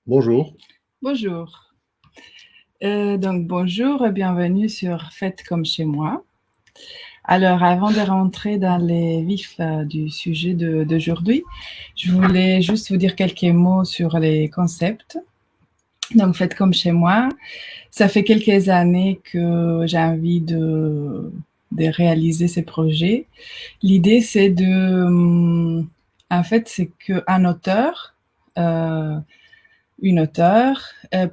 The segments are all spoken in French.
Bonjour. Bonjour. Donc bonjour et bienvenue sur Faites comme chez moi. Alors avant de rentrer dans les vifs du sujet d'aujourd'hui, je voulais juste vous dire quelques mots sur les concepts. Donc Faites comme chez moi, ça fait quelques années que j'ai envie de réaliser ces projets. L'idée c'est en fait c'est qu'un auteur une auteure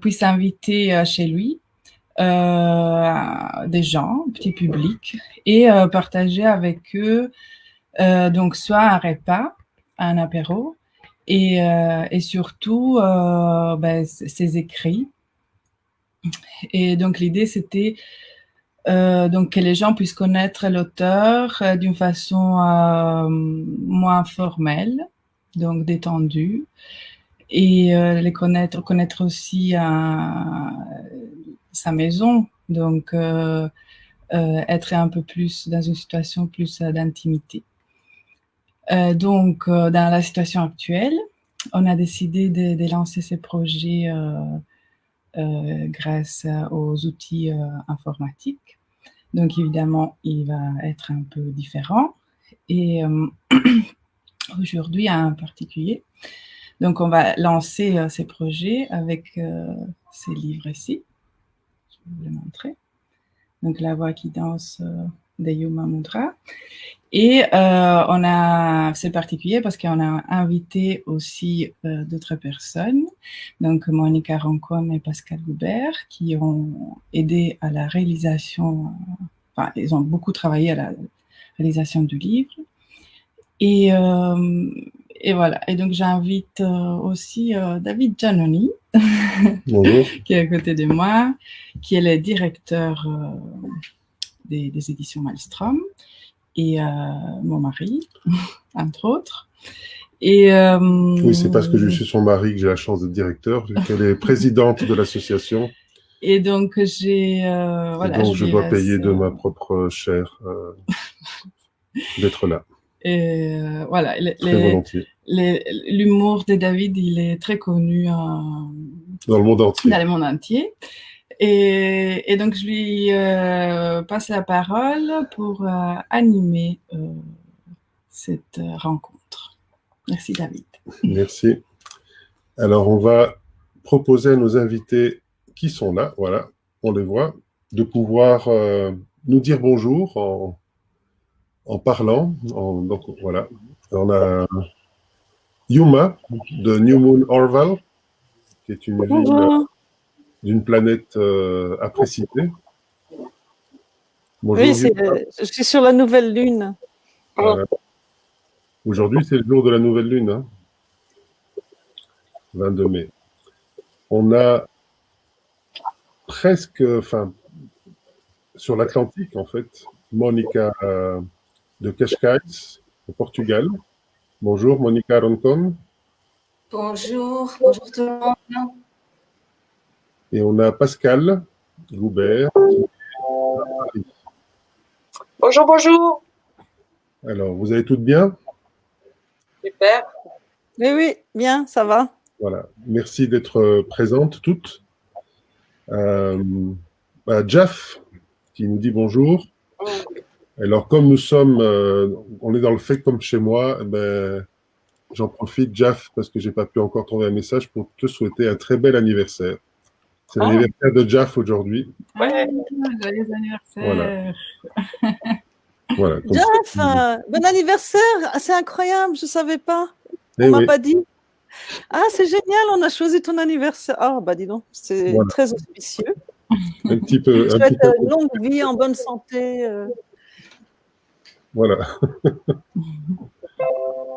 puisse inviter chez lui des gens, petit public, et partager avec eux donc soit un repas, un apéro, et surtout ses écrits. Et donc l'idée c'était donc que les gens puissent connaître l'auteur d'une façon moins formelle, donc détendue, et les connaître aussi sa maison, donc être un peu plus dans une situation plus d'intimité. Donc, dans la situation actuelle, on a décidé de lancer ces projets grâce aux outils informatiques. Donc, évidemment, il va être un peu différent. Et aujourd'hui, en particulier, donc on va lancer ces projets avec ces livres ici. Je vais vous les montrer. Donc, La voix qui danse de Yuma Mudra. Et c'est particulier parce qu'on a invité aussi d'autres personnes, donc Monica Roncon et Pascal Goubert, qui ont aidé à la réalisation, enfin, ils ont beaucoup travaillé à la réalisation du livre. Et, et voilà. Et donc, j'invite aussi David Giannoni, qui est à côté de moi, qui est le directeur des éditions Maelstrom, et mon mari, entre autres. Et, oui, c'est parce que je suis son mari que j'ai la chance d'être directeur, vu qu'elle est présidente de l'association. Et donc, donc, je dois payer de ma propre chair d'être là. Et voilà, très volontiers. L'humour de David, il est très connu dans le monde entier. Dans le monde entier. Et donc, je lui passe la parole pour animer cette rencontre. Merci, David. Merci. Alors, on va proposer à nos invités qui sont là, voilà, on les voit, de pouvoir nous dire bonjour en parlant. Donc, voilà. On a Yuma de New Moon Orval, qui est une ville d'une planète à précipiter. Bonjour. Oui, je suis sur la nouvelle lune. Aujourd'hui, c'est le jour de la nouvelle lune, hein, 22 mai. On a presque, enfin, sur l'Atlantique, en fait, Monica de Cascais, au Portugal. Bonjour, Monica Roncon. Bonjour, bonjour tout le monde. Et on a Pascal Goubert. Bonjour, bonjour. Alors, vous allez toutes bien? Super. Oui, bien, ça va. Voilà, merci d'être présentes toutes. Jeff, qui nous dit bonjour. Alors, comme nous sommes, on est dans le fait comme chez moi, j'en profite, Jeff, parce que je n'ai pas pu encore trouver un message pour te souhaiter un très bel anniversaire. C'est l'anniversaire de Jeff aujourd'hui. Ouais. Joyeux anniversaire. Voilà. Jeff, bon anniversaire. C'est incroyable, je ne savais pas. On ne m'a pas dit. Ah, c'est génial, on a choisi ton anniversaire. Ah, bah dis donc, c'est très auspicieux. Un petit peu. Je souhaite longue vie, en bonne santé. Voilà.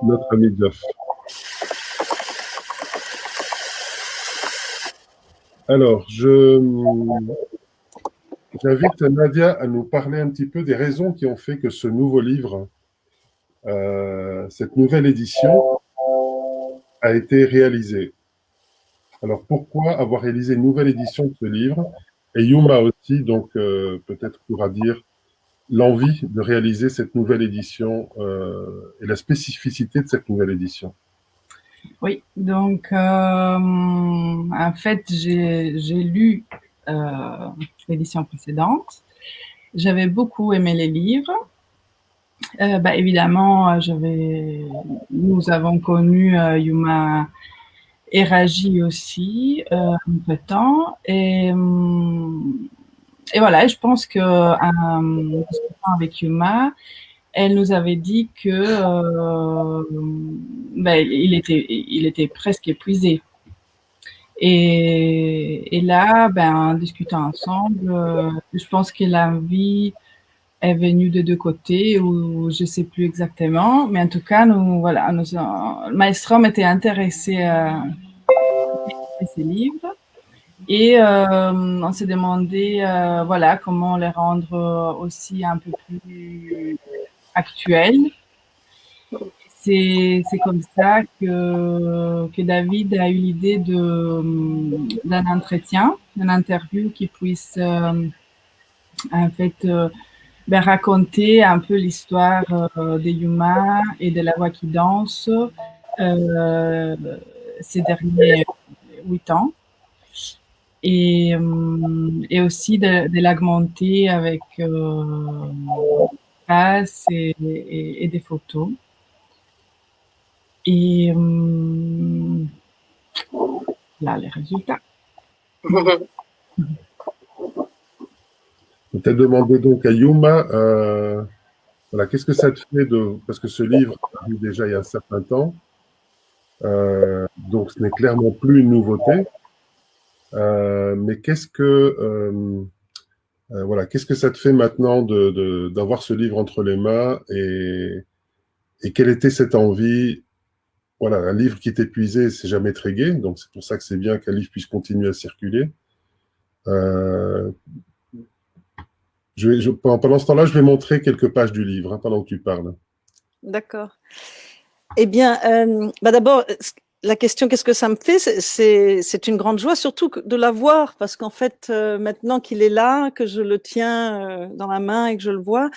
Notre ami Jeff. Alors, j'invite Nadia à nous parler un petit peu des raisons qui ont fait que ce nouveau livre, cette nouvelle édition, a été réalisé. Alors, pourquoi avoir réalisé une nouvelle édition de ce livre? Et Yuma aussi, donc, peut-être pourra dire l'envie de réaliser cette nouvelle édition et la spécificité de cette nouvelle édition. Oui, donc en fait, j'ai lu l'édition précédente. J'avais beaucoup aimé les livres. Évidemment, nous avons connu Yuma Eraji aussi entre-temps. Et voilà, je pense que discutant avec Yuma, elle nous avait dit que il était presque épuisé. Et là, en discutant ensemble, je pense que l'envie est venue de deux côtés, ou je sais plus exactement, mais en tout cas, Maelstrom était intéressé à ces livres. Et on s'est demandé, comment les rendre aussi un peu plus actuels. C'est comme ça que David a eu l'idée d'un entretien, d'une interview qui puisse en fait raconter un peu l'histoire des Yuma et de la voix qui danse ces derniers 8 ans. Et aussi de l'augmenter avec traces et des photos. Et là, les résultats. Peut-être demander donc à Yuma, voilà, qu'est-ce que ça te fait parce que ce livre est paru déjà il y a un certain temps, donc ce n'est clairement plus une nouveauté, mais qu'est-ce que ça te fait maintenant d'avoir ce livre entre les mains et quelle était cette envie? Voilà, un livre qui t'épuisait, c'est jamais très gai, donc c'est pour ça que c'est bien qu'un livre puisse continuer à circuler. Pendant ce temps-là, je vais montrer quelques pages du livre, pendant que tu parles. D'accord. Eh bien, d'abord, la question, qu'est-ce que ça me fait? C'est une grande joie, surtout de l'avoir, parce qu'en fait, maintenant qu'il est là, que je le tiens dans la main et que je le vois,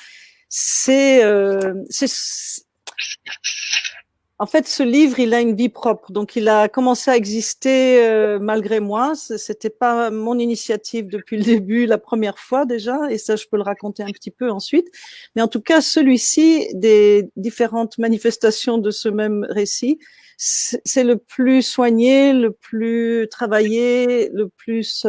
en fait, ce livre, il a une vie propre. Donc, il a commencé à exister malgré moi. C'était pas mon initiative depuis le début, la première fois déjà. Et ça, je peux le raconter un petit peu ensuite. Mais en tout cas, celui-ci, des différentes manifestations de ce même récit, c'est le plus soigné, le plus travaillé, le plus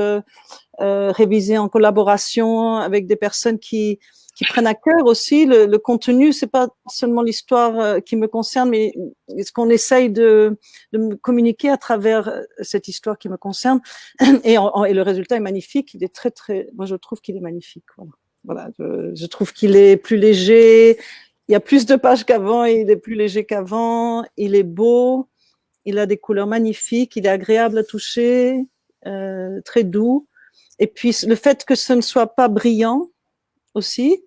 révisé en collaboration avec des personnes qui prennent à cœur aussi le contenu. C'est pas seulement l'histoire qui me concerne, mais ce qu'on essaye de me communiquer à travers cette histoire qui me concerne. Et le résultat est magnifique. Il est très, très, moi, je trouve qu'il est magnifique. Voilà. Je trouve qu'il est plus léger. Il y a plus de pages qu'avant et il est plus léger qu'avant. Il est beau. Il a des couleurs magnifiques. Il est agréable à toucher, très doux. Et puis, le fait que ce ne soit pas brillant aussi.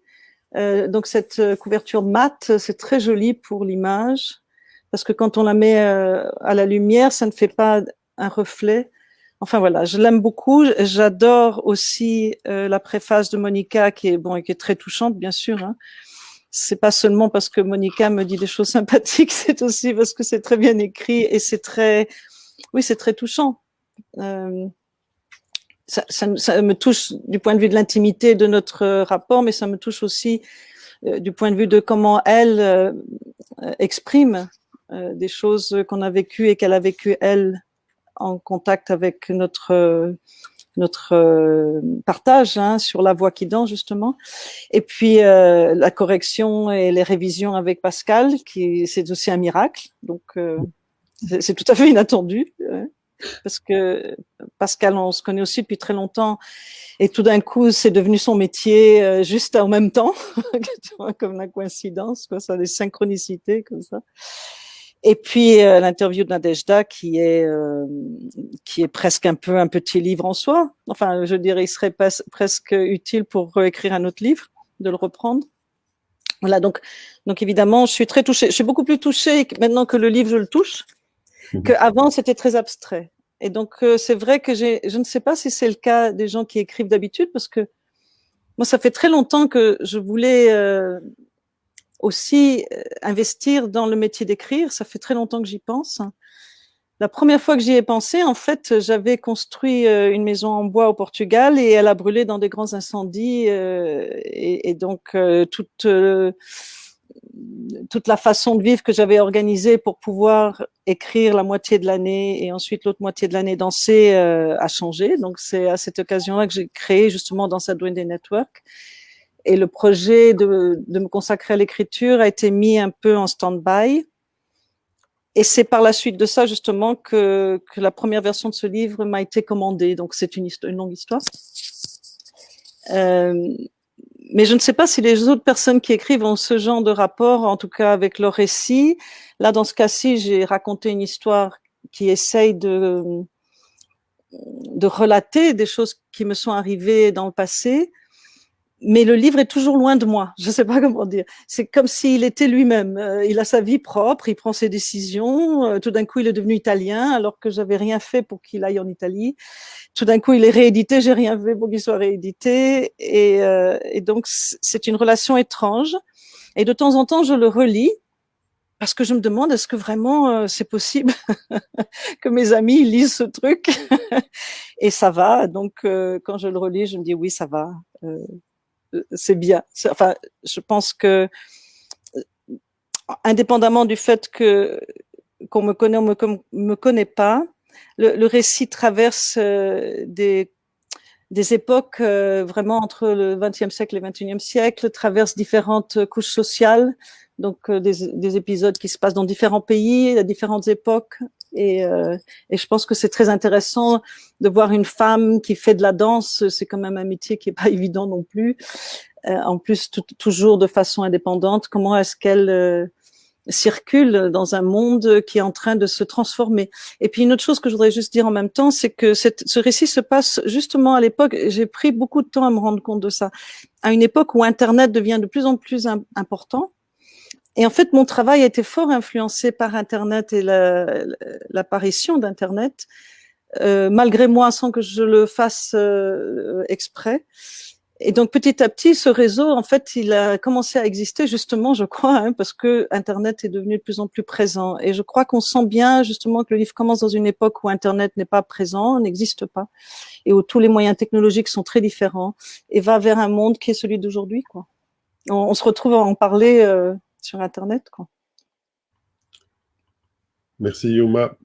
Donc cette couverture mate, c'est très joli pour l'image, parce que quand on la met à la lumière, ça ne fait pas un reflet. Enfin voilà, je l'aime beaucoup. J'adore aussi la préface de Monica, qui est très touchante, bien sûr. Hein. C'est pas seulement parce que Monica me dit des choses sympathiques, c'est aussi parce que c'est très bien écrit et c'est très touchant. Ça me touche du point de vue de l'intimité de notre rapport, mais ça me touche aussi du point de vue de comment elle exprime des choses qu'on a vécues et qu'elle a vécues elle en contact avec notre partage sur la voix qui danse justement. Et puis la correction et les révisions avec Pascal, c'est aussi un miracle. Donc c'est tout à fait inattendu. Parce que Pascal, on se connaît aussi depuis très longtemps, et tout d'un coup, c'est devenu son métier juste en même temps, comme la coïncidence, quoi, ça, des synchronicités comme ça. Et puis l'interview de Nadejda, qui est presque un peu un petit livre en soi. Enfin, je dirais, il serait presque utile pour écrire un autre livre, de le reprendre. Voilà, donc évidemment, je suis très touchée. Je suis beaucoup plus touchée maintenant que le livre, je le touche. Qu'avant, c'était très abstrait. Et donc, c'est vrai que je ne sais pas si c'est le cas des gens qui écrivent d'habitude, parce que moi, ça fait très longtemps que je voulais aussi investir dans le métier d'écrire. Ça fait très longtemps que j'y pense. La première fois que j'y ai pensé, en fait, j'avais construit une maison en bois au Portugal et elle a brûlé dans des grands incendies. Et donc, toute la façon de vivre que j'avais organisée pour pouvoir écrire la moitié de l'année et ensuite l'autre moitié de l'année danser a changé. Donc, c'est à cette occasion-là que j'ai créé justement Danse à Duende Network. Et le projet de me consacrer à l'écriture a été mis un peu en stand-by. Et c'est par la suite de ça, justement, que la première version de ce livre m'a été commandée. Donc, c'est une longue histoire. Mais je ne sais pas si les autres personnes qui écrivent ont ce genre de rapport, en tout cas avec leur récit. Là, dans ce cas-ci, j'ai raconté une histoire qui essaye de relater des choses qui me sont arrivées dans le passé. Mais le livre est toujours loin de moi. Je ne sais pas comment dire. C'est comme s'il était lui-même. Il a sa vie propre, il prend ses décisions. Tout d'un coup, il est devenu italien, alors que j'avais rien fait pour qu'il aille en Italie. Tout d'un coup, il est réédité, j'ai rien fait pour qu'il soit réédité. Et donc, c'est une relation étrange. Et de temps en temps, je le relis parce que je me demande, est-ce que vraiment c'est possible que mes amis lisent ce truc? Et ça va. Donc, quand je le relis, je me dis oui, ça va. C'est bien. Enfin, je pense que, indépendamment du fait qu'on me connaît ou me connaît pas, le récit traverse des époques vraiment entre le XXe siècle et le XXIe siècle, traverse différentes couches sociales, donc des épisodes qui se passent dans différents pays, à différentes époques. Et je pense que c'est très intéressant de voir une femme qui fait de la danse. C'est quand même un métier qui est pas évident non plus. En plus, toujours de façon indépendante. Comment est-ce qu'elle circule dans un monde qui est en train de se transformer? Et puis une autre chose que je voudrais juste dire en même temps, c'est que ce récit se passe justement à l'époque. J'ai pris beaucoup de temps à me rendre compte de ça. À une époque où Internet devient de plus en plus important. Et en fait, mon travail a été fort influencé par Internet et l'apparition d'Internet, malgré moi, sans que je le fasse exprès. Et donc, petit à petit, ce réseau, en fait, il a commencé à exister justement, je crois, parce que Internet est devenu de plus en plus présent. Et je crois qu'on sent bien justement que le livre commence dans une époque où Internet n'est pas présent, n'existe pas, et où tous les moyens technologiques sont très différents, et va vers un monde qui est celui d'aujourd'hui, quoi. On se retrouve à en parler sur Internet, quoi. Merci Yuma.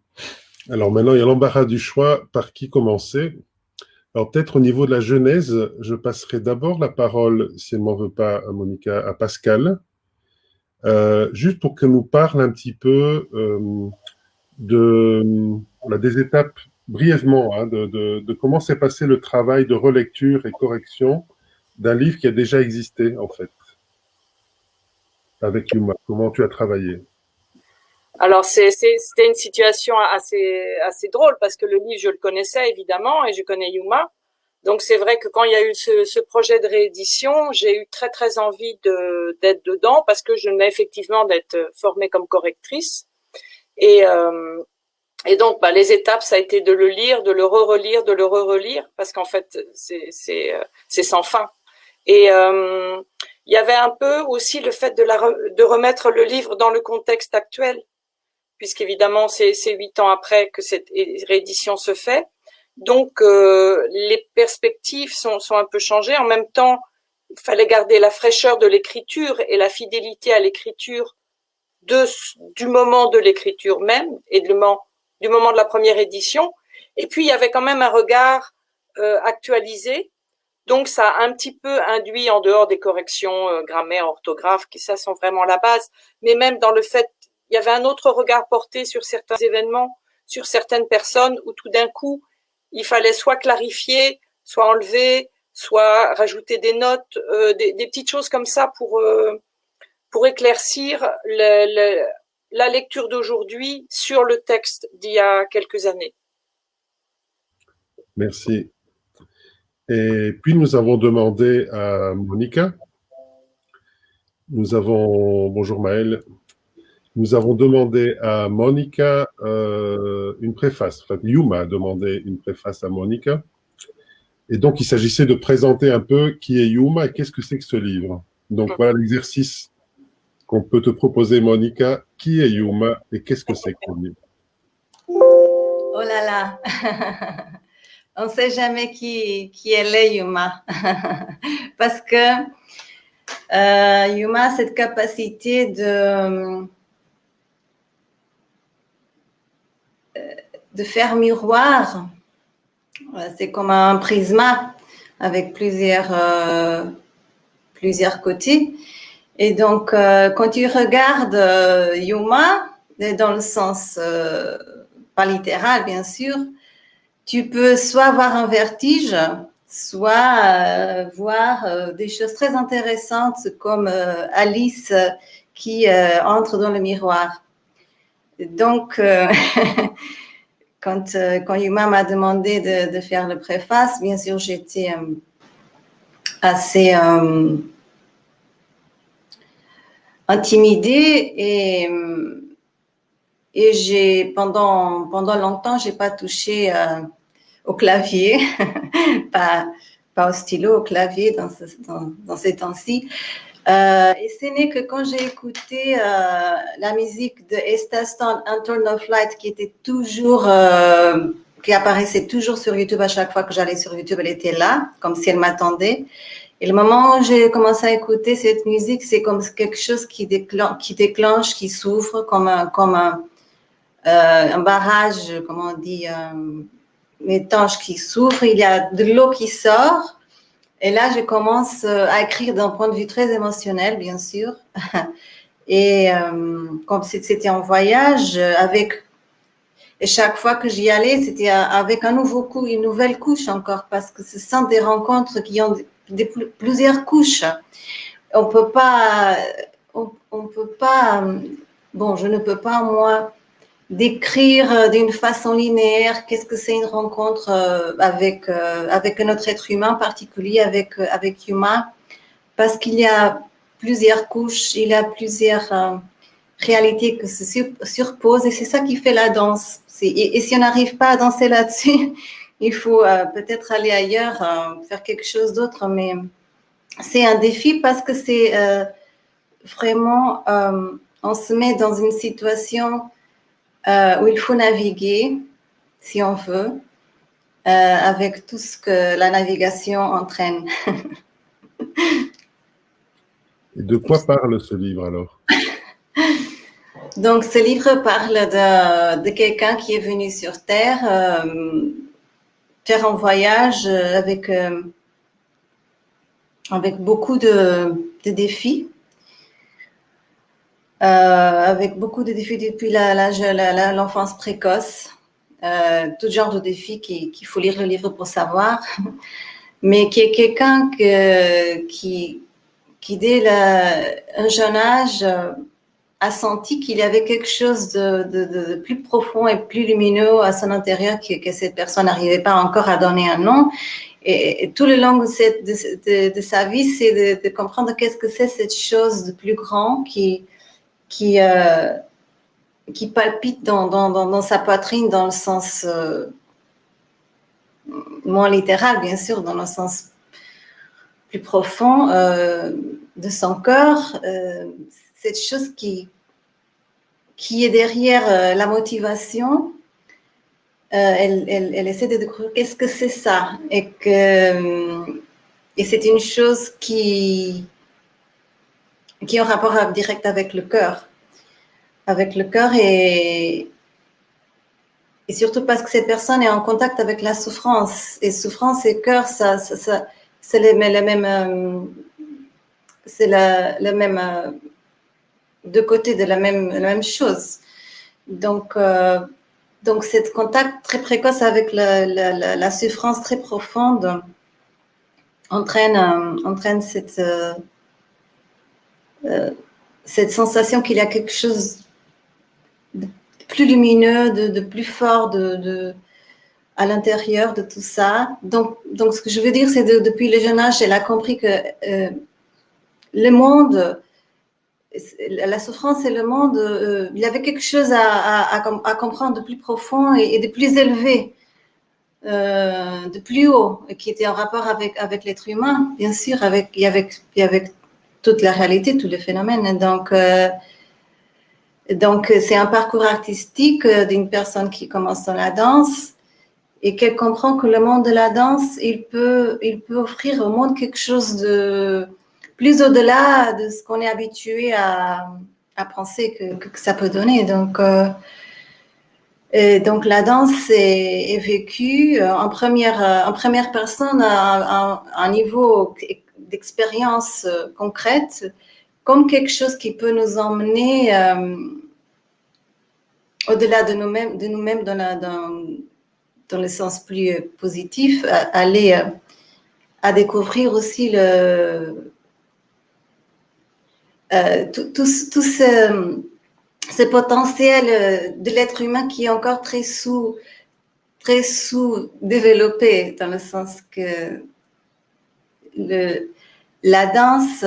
Alors maintenant, il y a l'embarras du choix, par qui commencer. Alors peut-être au niveau de la genèse, je passerai d'abord la parole, si elle ne m'en veut pas, à Monica, à Pascal, juste pour qu'elle nous parle un petit peu des étapes, brièvement, de comment s'est passé le travail de relecture et correction d'un livre qui a déjà existé, en fait, avec Yuma. Comment tu as travaillé? Alors, c'était une situation assez drôle parce que le livre, je le connaissais évidemment et je connais Yuma. Donc, c'est vrai que quand il y a eu ce projet de réédition, j'ai eu très, très envie d'être dedans parce que je venais effectivement d'être formée comme correctrice. Et donc, les étapes, ça a été de le lire, de le relire, de le relire parce qu'en fait, c'est sans fin. Et il y avait un peu aussi le fait de remettre le livre dans le contexte actuel, puisqu'évidemment, c'est 8 ans après que cette réédition se fait. Donc, les perspectives sont un peu changées. En même temps, il fallait garder la fraîcheur de l'écriture et la fidélité à l'écriture du moment de l'écriture même et du moment de la première édition. Et puis, il y avait quand même un regard actualisé. Donc, ça a un petit peu induit, en dehors des corrections grammaire, orthographe, qui ça sont vraiment la base, mais même dans le fait, il y avait un autre regard porté sur certains événements, sur certaines personnes, où tout d'un coup, il fallait soit clarifier, soit enlever, soit rajouter des notes, des petites choses comme ça pour éclaircir la lecture d'aujourd'hui sur le texte d'il y a quelques années. Merci. Et puis, nous avons demandé à Monica. Bonjour Maëlle. Nous avons demandé à Monica une préface. Enfin, Yuma a demandé une préface à Monica. Et donc, il s'agissait de présenter un peu qui est Yuma et qu'est-ce que c'est que ce livre. Donc, voilà l'exercice qu'on peut te proposer, Monica. Qui est Yuma et qu'est-ce que c'est que ce livre? Oh là là. On ne sait jamais qui elle est, Yuma. Parce que Yuma a cette capacité de faire miroir. C'est comme un prisma avec plusieurs côtés. Et donc, quand tu regardes Yuma, dans le sens pas littéral, bien sûr, tu peux soit avoir un vertige, soit voir des choses très intéressantes comme Alice qui entre dans le miroir. Donc, quand Yuma m'a demandé de faire le préface, bien sûr, j'étais assez intimidée et j'ai pendant longtemps, j'ai pas touché au clavier, pas au stylo, au clavier dans ces temps-ci. Et ce n'est que quand j'ai écouté la musique de Esta Stone, Turn of Light, qui était toujours, qui apparaissait toujours sur YouTube à chaque fois que j'allais sur YouTube, elle était là, comme si elle m'attendait. Et le moment où j'ai commencé à écouter cette musique, c'est comme quelque chose qui déclenche, qui s'ouvre, comme un barrage, comment on dit, une étanche qui s'ouvre, il y a de l'eau qui sort. Et là, je commence à écrire d'un point de vue très émotionnel, bien sûr. Et comme c'était en voyage, et chaque fois que j'y allais, c'était avec un nouveau coup, une nouvelle couche encore, parce que ce sont des rencontres qui ont plusieurs couches. On peut pas, bon, je ne peux pas, moi, décrire d'une façon linéaire qu'est-ce que c'est une rencontre avec un autre être humain particulier, avec Yuma, parce qu'il y a plusieurs couches, il y a plusieurs réalités qui se surposent et c'est ça qui fait la danse. Et si on n'arrive pas à danser là-dessus, il faut peut-être aller ailleurs, faire quelque chose d'autre, mais c'est un défi parce que c'est vraiment, on se met dans une situation où il faut naviguer, si on veut, avec tout ce que la navigation entraîne. Et de quoi parle ce livre alors? Donc, ce livre parle de quelqu'un qui est venu sur Terre faire un voyage avec beaucoup de défis. Avec beaucoup de défis depuis l'enfance précoce, tout genre de défis qu'il faut lire le livre pour savoir, mais qui est quelqu'un qui dès un jeune âge a senti qu'il y avait quelque chose de plus profond et plus lumineux à son intérieur que cette personne n'arrivait pas encore à donner un nom. Et tout le long de sa vie, c'est de comprendre qu'est-ce que c'est cette chose de plus grand qui palpite dans sa poitrine dans le sens moins littéral, bien sûr, dans le sens plus profond de son cœur, cette chose qui est derrière la motivation, elle essaie de découvrir qu'est-ce que c'est ça, et c'est une chose qui est en rapport direct avec le cœur. Et surtout parce que cette personne est en contact avec la souffrance. Et souffrance et cœur, c'est le même deux côtés de la même chose. Donc cette contact très précoce avec la souffrance très profonde entraîne cette sensation qu'il y a quelque chose de plus lumineux, de plus fort à l'intérieur de tout ça. Donc ce que je veux dire, c'est depuis le jeune âge, elle a compris que le monde, la souffrance et le monde, il y avait quelque chose à comprendre de plus profond et de plus élevé, de plus haut, qui était en rapport avec l'être humain, bien sûr, avec toute la réalité, tous les phénomènes. Donc Donc, c'est un parcours artistique d'une personne qui commence dans la danse et qu'elle comprend que le monde de la danse, il peut offrir au monde quelque chose de plus au-delà de ce qu'on est habitué à penser que ça peut donner. Donc, la danse est vécue en première personne à un niveau d'expérience concrète, comme quelque chose qui peut nous emmener au-delà de nous-mêmes dans le sens plus positif, aller à découvrir aussi tout ce potentiel de l'être humain qui est encore très sous-développé, dans le sens que la danse,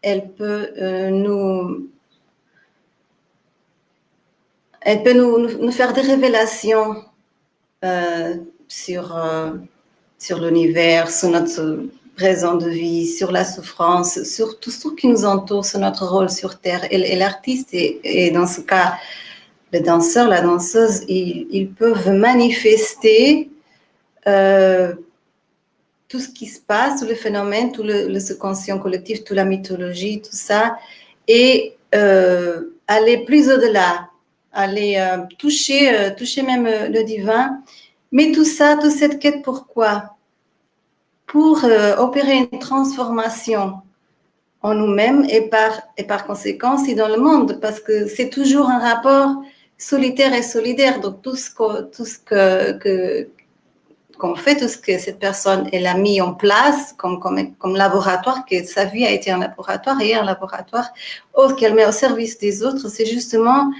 elle peut nous faire des révélations sur l'univers, sur notre présent de vie, sur la souffrance, sur tout ce qui nous entoure, sur notre rôle sur Terre. Et l'artiste, et dans ce cas, le danseur, la danseuse, ils peuvent manifester tout ce qui se passe, tout le phénomène, tout le subconscient collectif, toute la mythologie, tout ça, et aller plus au-delà, aller toucher même le divin. Mais tout ça, toute cette quête, pourquoi? Pour opérer une transformation en nous-mêmes et par conséquent aussi dans le monde, parce que c'est toujours un rapport solitaire et solidaire. Donc tout ce qu'on fait, tout ce que cette personne elle a mis en place comme laboratoire, que sa vie a été un laboratoire et un laboratoire qu'elle met au service des autres, c'est justement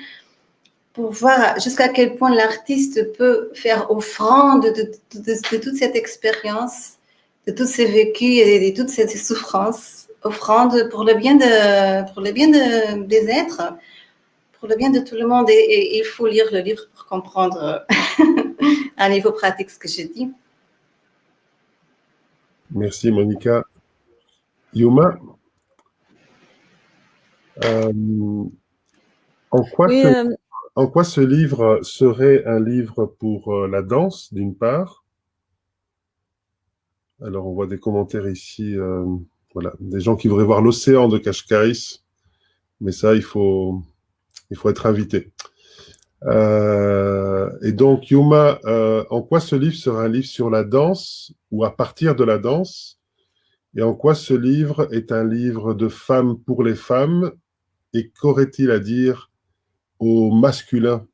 pour voir jusqu'à quel point l'artiste peut faire offrande de toute cette expérience, de tous ces vécus et de toutes ces souffrances, offrande pour le bien des êtres, pour le bien de tout le monde. Et il faut lire le livre pour comprendre à un niveau pratique ce que je dis. Merci Monica. Yuma, en quoi ce livre serait un livre pour la danse, d'une part? Alors, on voit des commentaires ici, voilà, des gens qui voudraient voir l'océan de Kashkaris, mais ça, il faut être invité. Et donc, Yuma, en quoi ce livre sera un livre sur la danse ou à partir de la danse? Et en quoi ce livre est un livre de femmes pour les femmes? Et qu'aurait-il à dire au masculin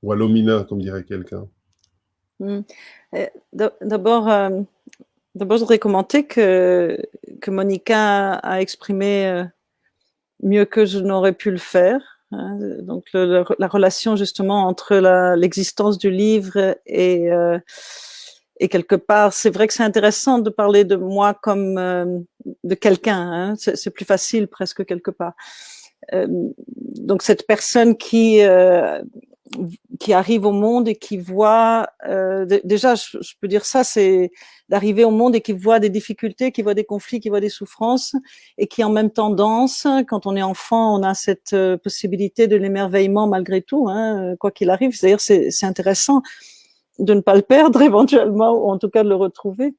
ou à l'hominin, comme dirait quelqu'un? D'abord, je voudrais commenter que Monica a exprimé mieux que je n'aurais pu le faire. Hein. Donc, la relation justement entre l'existence du livre et quelque part, c'est vrai que c'est intéressant de parler de moi comme de quelqu'un. Hein. C'est plus facile presque quelque part. Donc, cette personne qui arrive au monde et qui voit, déjà, je peux dire ça, c'est d'arriver au monde et qui voit des difficultés, qui voit des conflits, qui voit des souffrances, et qui en même temps danse. Quand on est enfant, on a cette possibilité de l'émerveillement malgré tout, hein, quoi qu'il arrive. C'est-à-dire, c'est intéressant de ne pas le perdre éventuellement, ou en tout cas de le retrouver.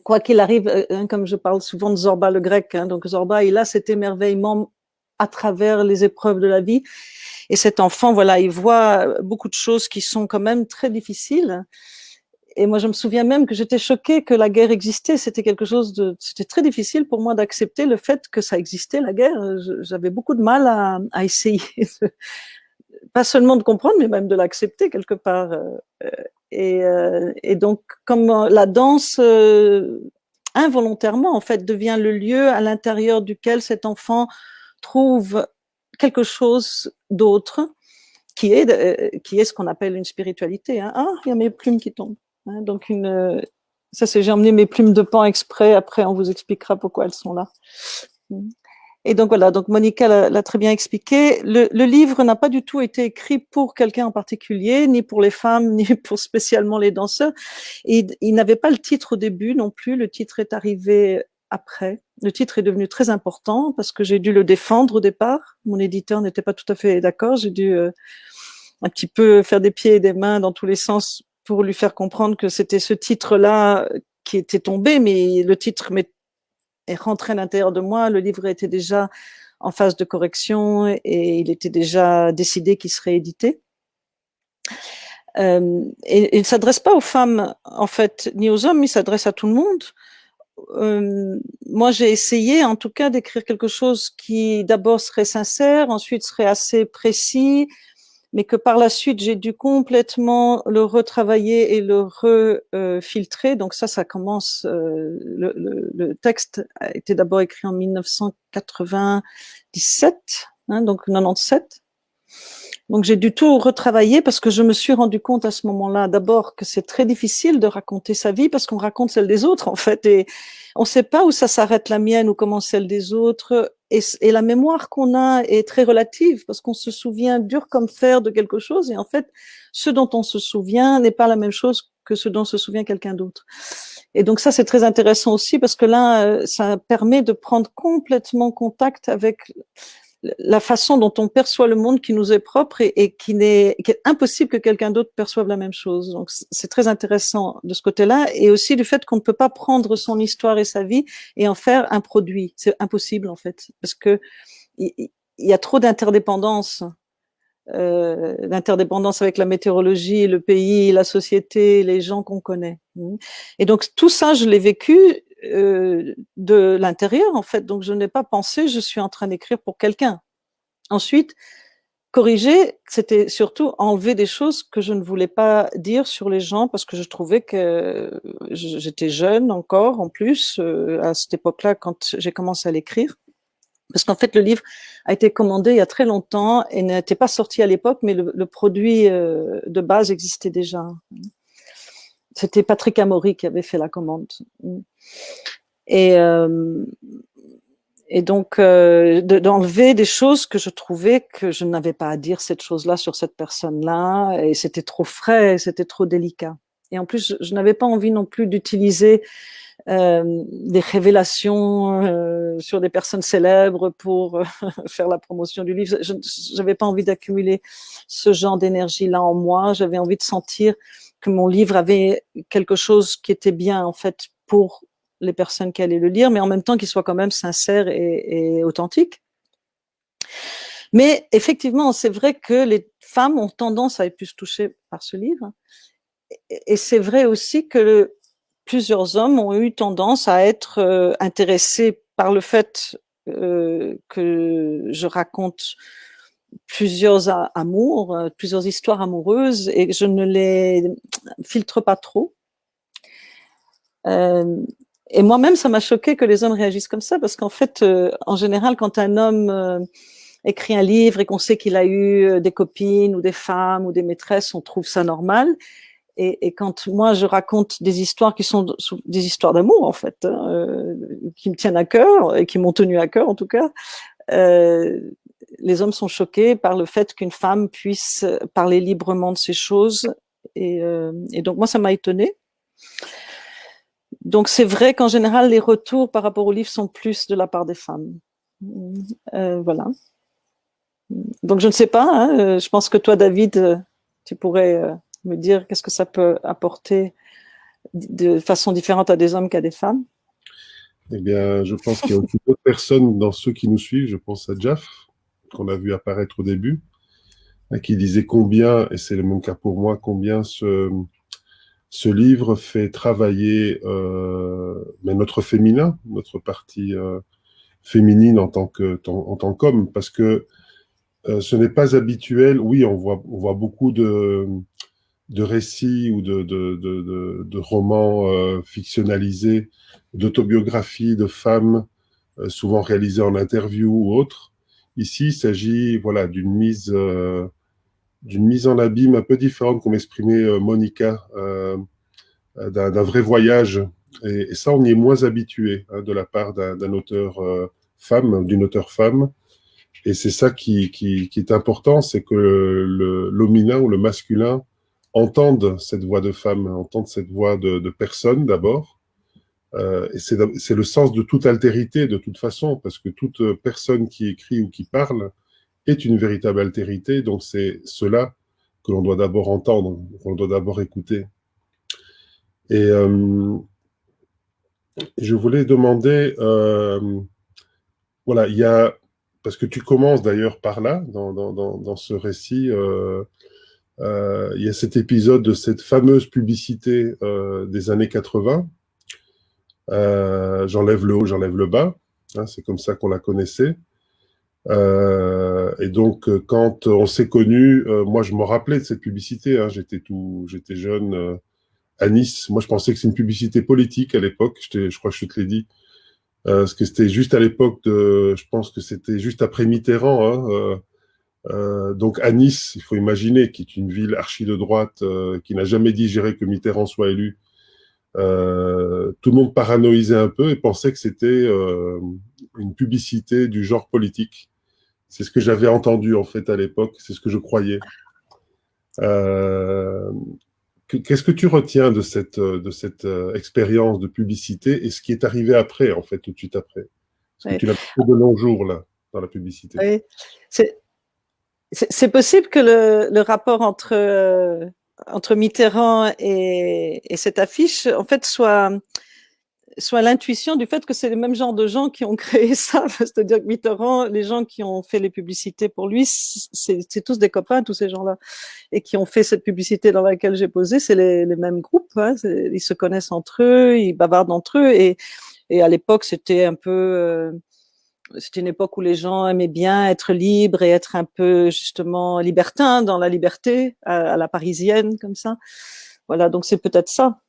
Quoi qu'il arrive, hein, comme je parle souvent de Zorba le grec, hein, donc Zorba, il a cet émerveillement à travers les épreuves de la vie. Et cet enfant, voilà, il voit beaucoup de choses qui sont quand même très difficiles. Et moi, je me souviens même que j'étais choquée que la guerre existait. C'était c'était très difficile pour moi d'accepter le fait que ça existait, la guerre. J'avais beaucoup de mal à essayer, pas seulement de comprendre, mais même de l'accepter quelque part. Et donc, comme la danse, involontairement, en fait, devient le lieu à l'intérieur duquel cet enfant trouve quelque chose d'autre qui est ce qu'on appelle une spiritualité. Hein. Ah, il y a mes plumes qui tombent. Hein, donc j'ai emmené mes plumes de pan exprès. Après, on vous expliquera pourquoi elles sont là. Et donc voilà. Donc Monica l'a très bien expliqué. Le livre n'a pas du tout été écrit pour quelqu'un en particulier, ni pour les femmes, ni pour spécialement les danseurs. Et il n'avait pas le titre au début non plus. Le titre est arrivé après. Le titre est devenu très important parce que j'ai dû le défendre au départ. Mon éditeur n'était pas tout à fait d'accord. J'ai dû un petit peu faire des pieds et des mains dans tous les sens pour lui faire comprendre que c'était ce titre-là qui était tombé, mais le titre est rentré à l'intérieur de moi. Le livre était déjà en phase de correction et il était déjà décidé qu'il serait édité. Et il ne s'adresse pas aux femmes, en fait, ni aux hommes, il s'adresse à tout le monde. Moi, j'ai essayé, en tout cas, d'écrire quelque chose qui, d'abord, serait sincère, ensuite serait assez précis, mais que par la suite, j'ai dû complètement le retravailler et le refiltrer. Donc ça commence. Le texte a été d'abord écrit en 1997, donc 97. Donc j'ai dû tout retravailler parce que je me suis rendu compte à ce moment-là, d'abord que c'est très difficile de raconter sa vie parce qu'on raconte celle des autres en fait, et on ne sait pas où ça s'arrête la mienne ou comment celle des autres. Et la mémoire qu'on a est très relative parce qu'on se souvient dur comme fer de quelque chose et en fait, ce dont on se souvient n'est pas la même chose que ce dont se souvient quelqu'un d'autre. Et donc ça, c'est très intéressant aussi parce que là, ça permet de prendre complètement contact avec la façon dont on perçoit le monde qui nous est propre et qui est impossible que quelqu'un d'autre perçoive la même chose. Donc c'est très intéressant de ce côté-là et aussi du fait qu'on ne peut pas prendre son histoire et sa vie et en faire un produit. C'est impossible en fait parce que il y a trop d'interdépendance. L'interdépendance avec la météorologie, le pays, la société, les gens qu'on connaît. Et donc tout ça, je l'ai vécu de l'intérieur en fait. Donc je n'ai pas pensé, je suis en train d'écrire pour quelqu'un. Ensuite, corriger, c'était surtout enlever des choses que je ne voulais pas dire sur les gens parce que je trouvais que j'étais jeune encore, en plus à cette époque-là quand j'ai commencé à l'écrire. Parce qu'en fait, le livre a été commandé il y a très longtemps et n'était pas sorti à l'époque, mais le produit de base existait déjà. C'était Patrick Amory qui avait fait la commande. Et donc, d'enlever des choses que je trouvais que je n'avais pas à dire cette chose-là sur cette personne-là, et c'était trop frais, c'était trop délicat. Et en plus, je n'avais pas envie non plus d'utiliser des révélations sur des personnes célèbres pour faire la promotion du livre. Je n'avais pas envie d'accumuler ce genre d'énergie-là en moi. J'avais envie de sentir que mon livre avait quelque chose qui était bien en fait pour les personnes qui allaient le lire, mais en même temps qu'il soit quand même sincère et authentique. Mais effectivement, c'est vrai que les femmes ont tendance à être plus touchées par ce livre. Et c'est vrai aussi que plusieurs hommes ont eu tendance à être intéressés par le fait que je raconte plusieurs amours, plusieurs histoires amoureuses et que je ne les filtre pas trop. Et moi-même, ça m'a choqué que les hommes réagissent comme ça parce qu'en fait, en général, quand un homme écrit un livre et qu'on sait qu'il a eu des copines ou des femmes ou des maîtresses, on trouve ça normal. Et quand moi je raconte des histoires qui sont des histoires d'amour en fait, qui me tiennent à cœur et qui m'ont tenu à cœur en tout cas, les hommes sont choqués par le fait qu'une femme puisse parler librement de ces choses. Et donc moi ça m'a étonnée. Donc c'est vrai qu'en général les retours par rapport au livre sont plus de la part des femmes. Voilà. Donc je ne sais pas. Hein, je pense que toi David, tu pourrais me dire qu'est-ce que ça peut apporter de façon différente à des hommes qu'à des femmes? Eh bien, je pense qu'il y a aussi d'autres personnes dans ceux qui nous suivent. Je pense à Jaf, qu'on a vu apparaître au début, qui disait combien, et c'est le même cas pour moi, combien ce livre fait travailler mais notre féminin, notre partie féminine en tant qu'homme, parce que ce n'est pas habituel. Oui, on voit beaucoup de récits ou de romans fictionnalisés, d'autobiographies de femmes, souvent réalisées en interview ou autres. Ici, il s'agit voilà, d'une mise en abîme un peu différente, comme exprimait Monica, d'un vrai voyage. Et ça, on y est moins habitué de la part d'un auteur femme, d'une auteure femme. Et c'est ça qui est important, c'est que l'hominin ou le masculin entendent cette voix de femme, entendent cette voix de personne d'abord, Et c'est le sens de toute altérité, de toute façon, parce que toute personne qui écrit ou qui parle est une véritable altérité, donc c'est cela que l'on doit d'abord entendre, qu'on doit d'abord écouter. Et je voulais demander, voilà, il y a, parce que tu commences d'ailleurs par là, dans ce récit, il y a cet épisode de cette fameuse publicité des années 80, j'enlève le haut, j'enlève le bas, hein, c'est comme ça qu'on la connaissait. Et donc, quand on s'est connus, moi je me rappelais de cette publicité, hein, j'étais jeune à Nice. Moi je pensais que c'est une publicité politique à l'époque, je crois que je te l'ai dit, parce que c'était juste à l'époque je pense que c'était juste après Mitterrand, hein, donc à Nice, il faut imaginer, qui est une ville archi de droite, qui n'a jamais digéré que Mitterrand soit élu. Tout le monde paranoïsait un peu et pensait que c'était une publicité du genre politique. C'est ce que j'avais entendu en fait à l'époque, c'est ce que je croyais. Qu'est-ce que tu retiens de cette expérience de publicité et ce qui est arrivé après, en fait, tout de suite après? Parce que tu l'as fait de longs jours là, dans la publicité. Oui. C'est possible que le rapport entre Mitterrand et cette affiche, en fait, soit l'intuition du fait que c'est le même genre de gens qui ont créé ça. C'est-à-dire que Mitterrand, les gens qui ont fait les publicités pour lui, c'est tous des copains, tous ces gens-là, et qui ont fait cette publicité dans laquelle j'ai posé, c'est les mêmes groupes. Hein, ils se connaissent entre eux, ils bavardent entre eux, et à l'époque, c'était un peu c'était une époque où les gens aimaient bien être libres et être un peu justement libertins dans la liberté à la parisienne comme ça. Voilà, donc c'est peut-être ça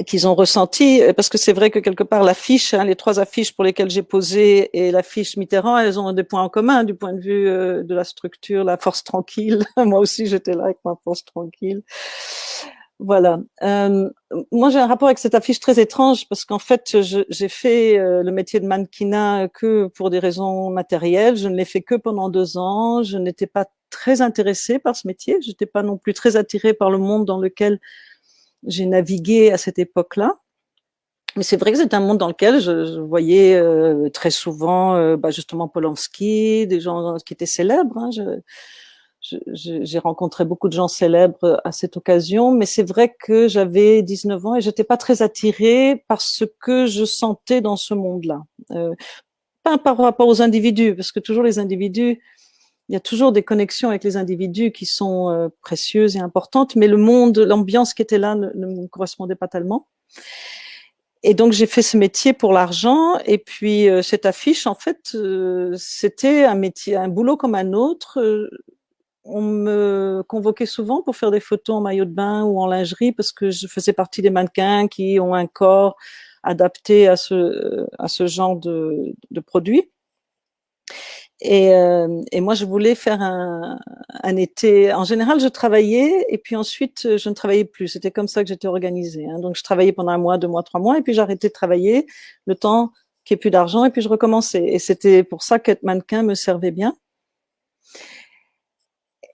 qu'ils ont ressenti, parce que c'est vrai que quelque part l'affiche, hein, les trois affiches pour lesquelles j'ai posé et l'affiche Mitterrand, elles ont des points en commun du point de vue de la structure, la force tranquille. Moi aussi j'étais là avec ma force tranquille. Voilà. Moi, j'ai un rapport avec cette affiche très étrange parce qu'en fait, j'ai fait le métier de mannequinat que pour des raisons matérielles. Je ne l'ai fait que pendant 2 ans. Je n'étais pas très intéressée par ce métier. Je n'étais pas non plus très attirée par le monde dans lequel j'ai navigué à cette époque-là. Mais c'est vrai que c'est un monde dans lequel je voyais très souvent justement Polanski, des gens qui étaient célèbres. Hein. J'ai rencontré beaucoup de gens célèbres à cette occasion, mais c'est vrai que j'avais 19 ans et j'étais pas très attirée par ce que je sentais dans ce monde-là. Pas par rapport aux individus, parce que toujours les individus, il y a toujours des connexions avec les individus qui sont précieuses et importantes, mais le monde, l'ambiance qui était là ne me correspondait pas tellement. Et donc j'ai fait ce métier pour l'argent, et puis cette affiche, en fait, c'était un métier, un boulot comme un autre. On me convoquait souvent pour faire des photos en maillot de bain ou en lingerie parce que je faisais partie des mannequins qui ont un corps adapté à ce genre de produit. Et moi, je voulais faire un été. En général, je travaillais et puis ensuite, je ne travaillais plus. C'était comme ça que j'étais organisée. Hein. Donc, je travaillais pendant 1 mois, 2 mois, 3 mois, et puis j'arrêtais de travailler le temps qu'il n'y ait plus d'argent, et puis je recommençais. Et c'était pour ça qu'être mannequin me servait bien.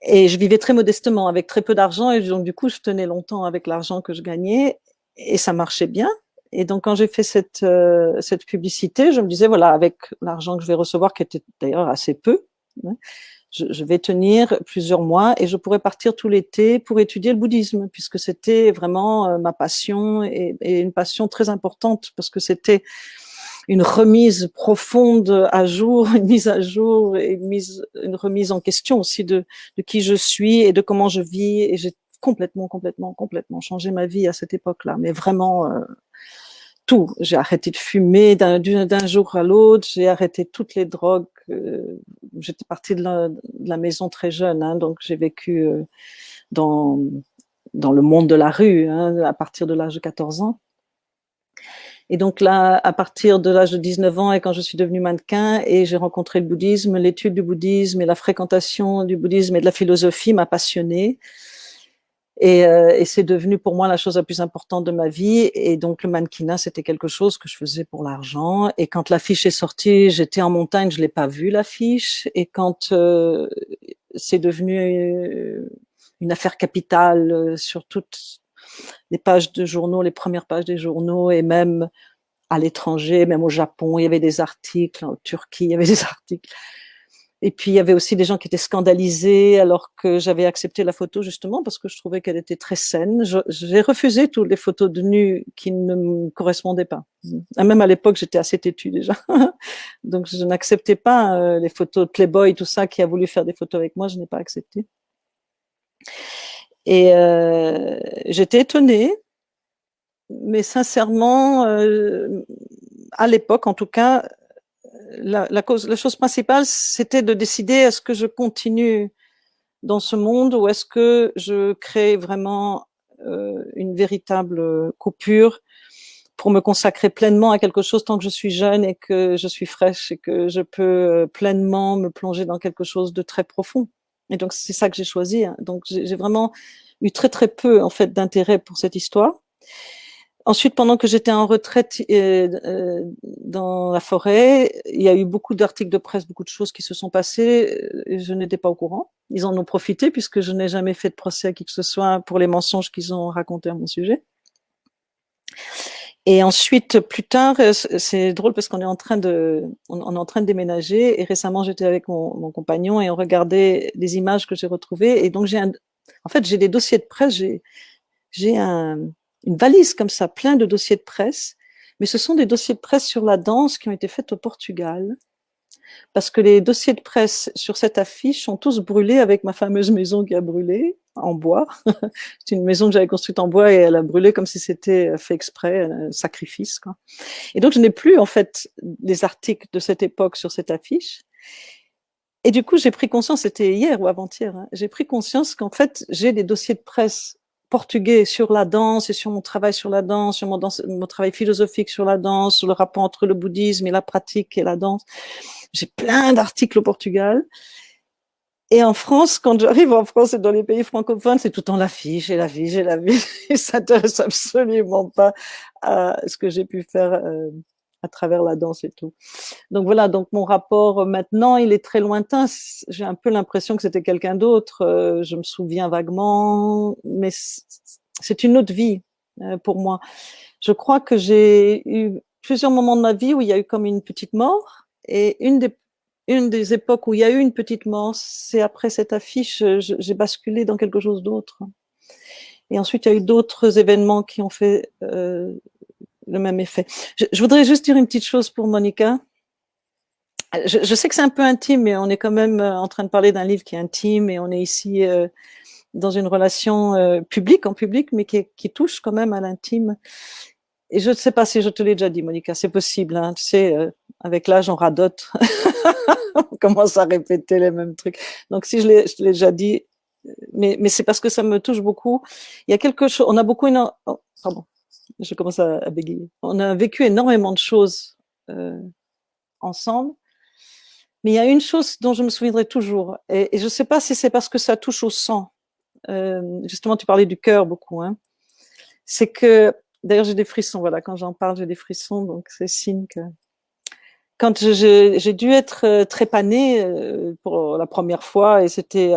Et je vivais très modestement, avec très peu d'argent, et donc du coup, je tenais longtemps avec l'argent que je gagnais, et ça marchait bien. Et donc, quand j'ai fait cette publicité, je me disais, voilà, avec l'argent que je vais recevoir, qui était d'ailleurs assez peu, hein, je vais tenir plusieurs mois et je pourrais partir tout l'été pour étudier le bouddhisme, puisque c'était vraiment ma passion et une passion très importante, parce que c'était une remise profonde à jour, une mise à jour et une remise en question aussi de qui je suis et de comment je vis. Et j'ai complètement changé ma vie à cette époque-là, mais vraiment tout. J'ai arrêté de fumer d'un jour à l'autre, j'ai arrêté toutes les drogues. J'étais partie de la maison très jeune, hein, donc j'ai vécu dans le monde de la rue, hein, à partir de l'âge de 14 ans. Et donc là, à partir de l'âge de 19 ans, et quand je suis devenue mannequin, et j'ai rencontré le bouddhisme, l'étude du bouddhisme et la fréquentation du bouddhisme et de la philosophie m'a passionnée. Et c'est devenu pour moi la chose la plus importante de ma vie. Et donc le mannequinat, c'était quelque chose que je faisais pour l'argent. Et quand l'affiche est sortie, j'étais en montagne, je l'ai pas vue l'affiche. Et quand c'est devenu une affaire capitale sur toute les pages de journaux, les premières pages des journaux, et même à l'étranger, même au Japon, il y avait des articles, en Turquie, il y avait des articles. Et puis, il y avait aussi des gens qui étaient scandalisés alors que j'avais accepté la photo justement parce que je trouvais qu'elle était très saine. J'ai refusé toutes les photos de nu qui ne me correspondaient pas. Même à l'époque, j'étais assez têtue déjà. Donc, je n'acceptais pas les photos de Playboy, tout ça, qui a voulu faire des photos avec moi, je n'ai pas accepté. Et j'étais étonnée, mais sincèrement, à l'époque, en tout cas, la chose principale, c'était de décider est-ce que je continue dans ce monde ou est-ce que je crée vraiment une véritable coupure pour me consacrer pleinement à quelque chose tant que je suis jeune et que je suis fraîche et que je peux pleinement me plonger dans quelque chose de très profond. Et donc, c'est ça que j'ai choisi. Donc, j'ai vraiment eu très, très peu, en fait, d'intérêt pour cette histoire. Ensuite, pendant que j'étais en retraite dans la forêt, il y a eu beaucoup d'articles de presse, beaucoup de choses qui se sont passées. Et je n'étais pas au courant. Ils en ont profité puisque je n'ai jamais fait de procès à qui que ce soit pour les mensonges qu'ils ont racontés à mon sujet. Et ensuite, plus tard, c'est drôle parce qu'on est en train de déménager. Et récemment, j'étais avec mon compagnon et on regardait des images que j'ai retrouvées. Et donc, en fait, j'ai des dossiers de presse. J'ai une valise comme ça, plein de dossiers de presse, mais ce sont des dossiers de presse sur la danse qui ont été faits au Portugal, parce que les dossiers de presse sur cette affiche sont tous brûlés avec ma fameuse maison qui a brûlé en bois. C'est une maison que j'avais construite en bois et elle a brûlé comme si c'était fait exprès, un sacrifice, quoi. Et donc je n'ai plus en fait les articles de cette époque sur cette affiche. Et du coup, j'ai pris conscience, c'était hier ou avant-hier, j'ai pris conscience qu'en fait, j'ai des dossiers de presse portugais sur la danse et sur mon travail sur la danse, sur mon travail philosophique sur la danse, sur le rapport entre le bouddhisme et la pratique et la danse. J'ai plein d'articles au Portugal. Et en France, quand j'arrive en France et dans les pays francophones, c'est tout le temps la vie, j'ai la vie. Et ça n'intéresse absolument pas à ce que j'ai pu faire à travers la danse et tout. Donc voilà, donc mon rapport maintenant, il est très lointain. J'ai un peu l'impression que c'était quelqu'un d'autre. Je me souviens vaguement, mais c'est une autre vie pour moi. Je crois que j'ai eu plusieurs moments de ma vie où il y a eu comme une petite mort. Et une des époques où il y a eu une petite mort, c'est après cette affiche, j'ai basculé dans quelque chose d'autre. Et ensuite, il y a eu d'autres événements qui ont fait le même effet. Je voudrais juste dire une petite chose pour Monica. Je sais que c'est un peu intime, mais on est quand même en train de parler d'un livre qui est intime et on est ici dans une relation publique, en public, mais qui touche quand même à l'intime. Et je ne sais pas si je te l'ai déjà dit, Monica, c'est possible, hein, tu sais, avec l'âge, on radote. On commence à répéter les mêmes trucs. Donc, si je te l'ai déjà dit, mais c'est parce que ça me touche beaucoup. Il y a quelque chose, on a beaucoup, pardon, je commence à bégayer. On a vécu énormément de choses ensemble, mais il y a une chose dont je me souviendrai toujours, et je ne sais pas si c'est parce que ça touche au sang. Justement, tu parlais du cœur beaucoup, hein. C'est que, d'ailleurs, j'ai des frissons, voilà, quand j'en parle, j'ai des frissons, donc c'est signe que quand j'ai dû être trépanée pour la première fois, et c'était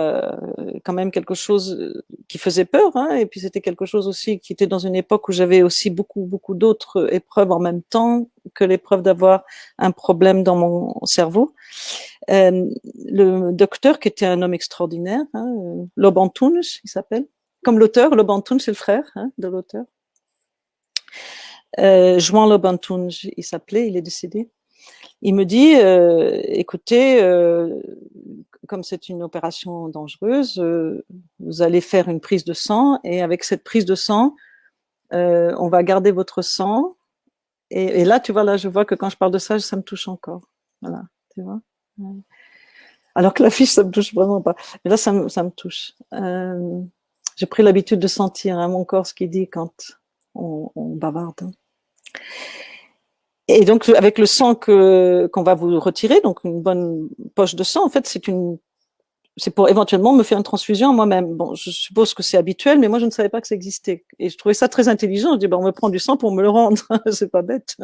quand même quelque chose qui faisait peur, hein, et puis c'était quelque chose aussi qui était dans une époque où j'avais aussi beaucoup d'autres épreuves en même temps que l'épreuve d'avoir un problème dans mon cerveau. Le docteur, qui était un homme extraordinaire, hein, Lob Antunes, il s'appelle, comme l'auteur, Lob Antunes, c'est le frère de l'auteur. João Lob Antunes, il s'appelait, il est décédé. Il me dit, écoutez, comme c'est une opération dangereuse, vous allez faire une prise de sang, et avec cette prise de sang, on va garder votre sang. Et là, tu vois, là, je vois que quand je parle de ça, ça me touche encore. Voilà, tu vois. Alors que la fiche, ça me touche vraiment pas. Mais là, ça me touche. J'ai pris l'habitude de sentir mon corps ce qu'il dit quand on bavarde. Et donc, avec le sang qu'on va vous retirer, donc une bonne poche de sang, en fait, c'est pour éventuellement me faire une transfusion moi-même. Bon, je suppose que c'est habituel, mais moi, je ne savais pas que ça existait. Et je trouvais ça très intelligent. Je dis, on me prend du sang pour me le rendre. C'est pas bête.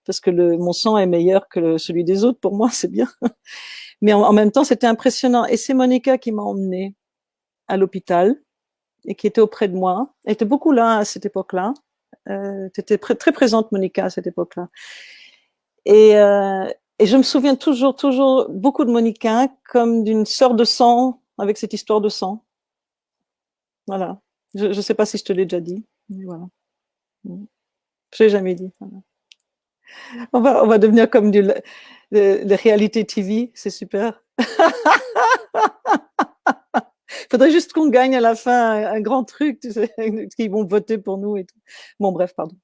Parce que mon sang est meilleur que celui des autres. Pour moi, c'est bien. Mais en même temps, c'était impressionnant. Et c'est Monica qui m'a emmenée à l'hôpital. et qui était auprès de moi. Elle était beaucoup là à cette époque-là. Tu étais très présente, Monica, à cette époque-là. Et je me souviens toujours beaucoup de Monica comme d'une sœur de sang avec cette histoire de sang. Voilà. Je ne sais pas si je te l'ai déjà dit, mais voilà. Je l'ai jamais dit. Voilà. On va devenir comme de réalité TV, c'est super. Il faudrait juste qu'on gagne à la fin un grand truc, tu sais, qu'ils vont voter pour nous et tout. Bon, bref, pardon.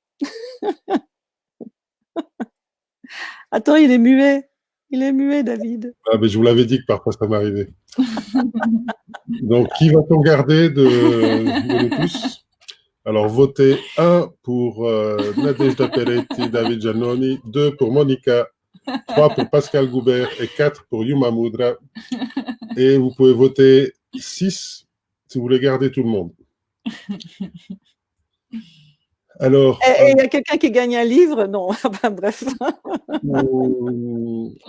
Attends, il est muet. Il est muet, David. Ah, mais je vous l'avais dit que parfois ça m'arrivait. Donc, qui va-t-on garder de nous tous? Alors, votez 1 pour Nadejda Peretti, David Giannoni, 2 pour Monica, 3 pour Pascal Goubert et 4 pour Yuma Moudra. Et vous pouvez voter 6 si vous voulez garder tout le monde. Alors, et il y a quelqu'un qui gagne un livre? Non, enfin, bref.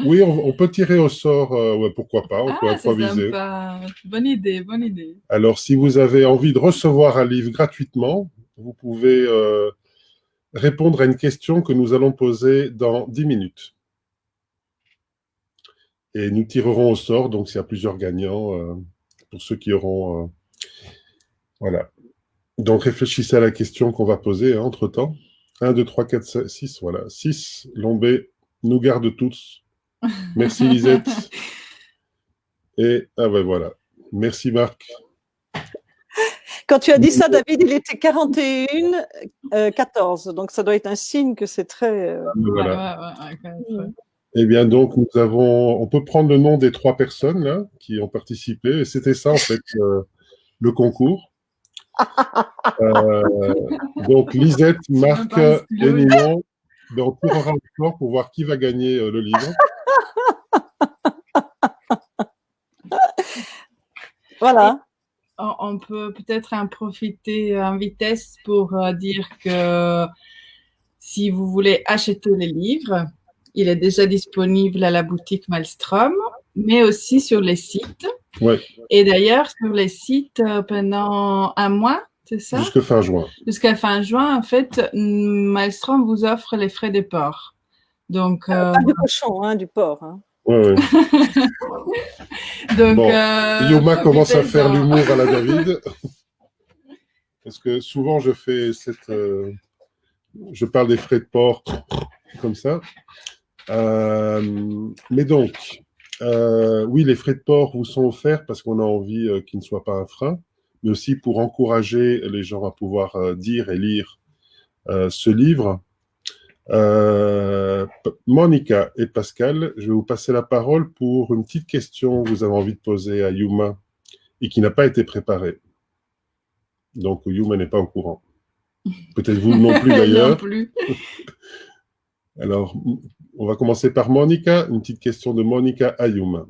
Oui, on peut tirer au sort, ouais, pourquoi pas, on peut improviser. Sympa. Bonne idée, bonne idée. Alors, si vous avez envie de recevoir un livre gratuitement, vous pouvez répondre à une question que nous allons poser dans 10 minutes. Et nous tirerons au sort, donc s'il y a plusieurs gagnants, pour ceux qui auront... voilà. Donc, réfléchissez à la question qu'on va poser entre-temps. 1, 2, 3, 4, 6, voilà. 6, Lombé nous garde tous. Merci Lisette. Et, ah ben voilà. Merci Marc. Quand tu as dit ça, David, il était 41, 14. Donc, ça doit être un signe que c'est très... Voilà. Ouais. Eh bien, donc, on peut prendre le nom des 3 personnes là, qui ont participé. Et c'était ça, en fait, le concours. Donc, Lisette, Marc et Ninon, on tirera au sort pour voir qui va gagner le livre. Voilà. On peut peut-être en profiter en vitesse pour dire que si vous voulez acheter le livre, il est déjà disponible à la boutique Maelstrom, mais aussi sur les sites. Ouais. Et d'ailleurs, sur les sites, pendant un mois, c'est ça? Jusqu'à fin juin. Jusqu'à fin juin, en fait, Maelstrom vous offre les frais de port. Donc, pas du cochon, hein, du porc. Hein. Ouais. Donc, bon, Yuma commence à faire l'humour à la David. Parce que souvent, je fais je parle des frais de port comme ça. Mais donc, oui, les frais de port vous sont offerts parce qu'on a envie qu'ils ne soient pas un frein, mais aussi pour encourager les gens à pouvoir dire et lire ce livre. Monica et Pascal, je vais vous passer la parole pour une petite question que vous avez envie de poser à Yuma et qui n'a pas été préparée. Donc, Yuma n'est pas au courant. Peut-être vous non plus d'ailleurs. Non plus. Alors, on va commencer par Monica. Une petite question de Monica à Yuma.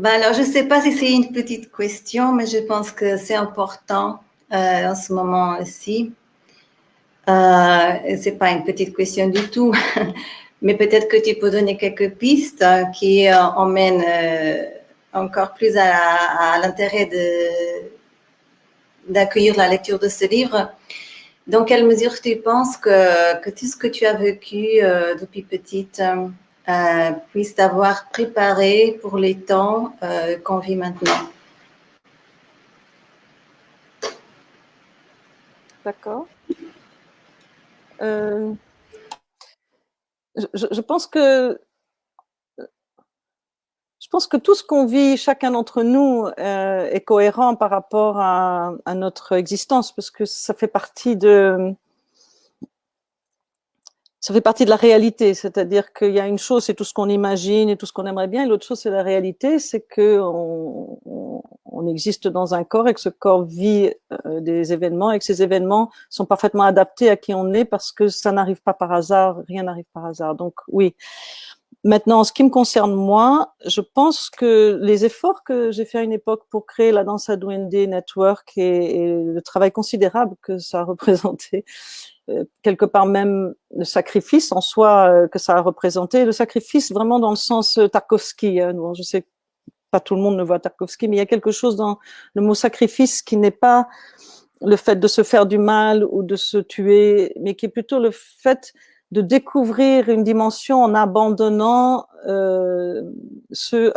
Alors, je ne sais pas si c'est une petite question, mais je pense que c'est important en ce moment-ci. Ce n'est pas une petite question du tout, mais peut-être que tu peux donner quelques pistes qui emmènent encore plus à l'intérêt d'accueillir la lecture de ce livre. Dans quelle mesure tu penses que tout ce que tu as vécu depuis petite puisse t'avoir préparé pour les temps qu'on vit maintenant? D'accord. Je pense que tout ce qu'on vit, chacun d'entre nous, est cohérent par rapport à notre existence, parce que ça fait partie de la réalité. C'est-à-dire qu'il y a une chose, c'est tout ce qu'on imagine et tout ce qu'on aimerait bien, et l'autre chose, c'est la réalité, c'est que on existe dans un corps et que ce corps vit des événements et que ces événements sont parfaitement adaptés à qui on est parce que ça n'arrive pas par hasard, rien n'arrive par hasard. Donc oui. Maintenant, en ce qui me concerne moi, je pense que les efforts que j'ai fait à une époque pour créer la Danse à Duende Network et le travail considérable que ça a représenté, quelque part même le sacrifice en soi que ça a représenté, le sacrifice vraiment dans le sens Tarkovsky, je sais pas tout le monde ne voit Tarkovsky, mais il y a quelque chose dans le mot sacrifice qui n'est pas le fait de se faire du mal ou de se tuer, mais qui est plutôt le fait de découvrir une dimension en abandonnant ce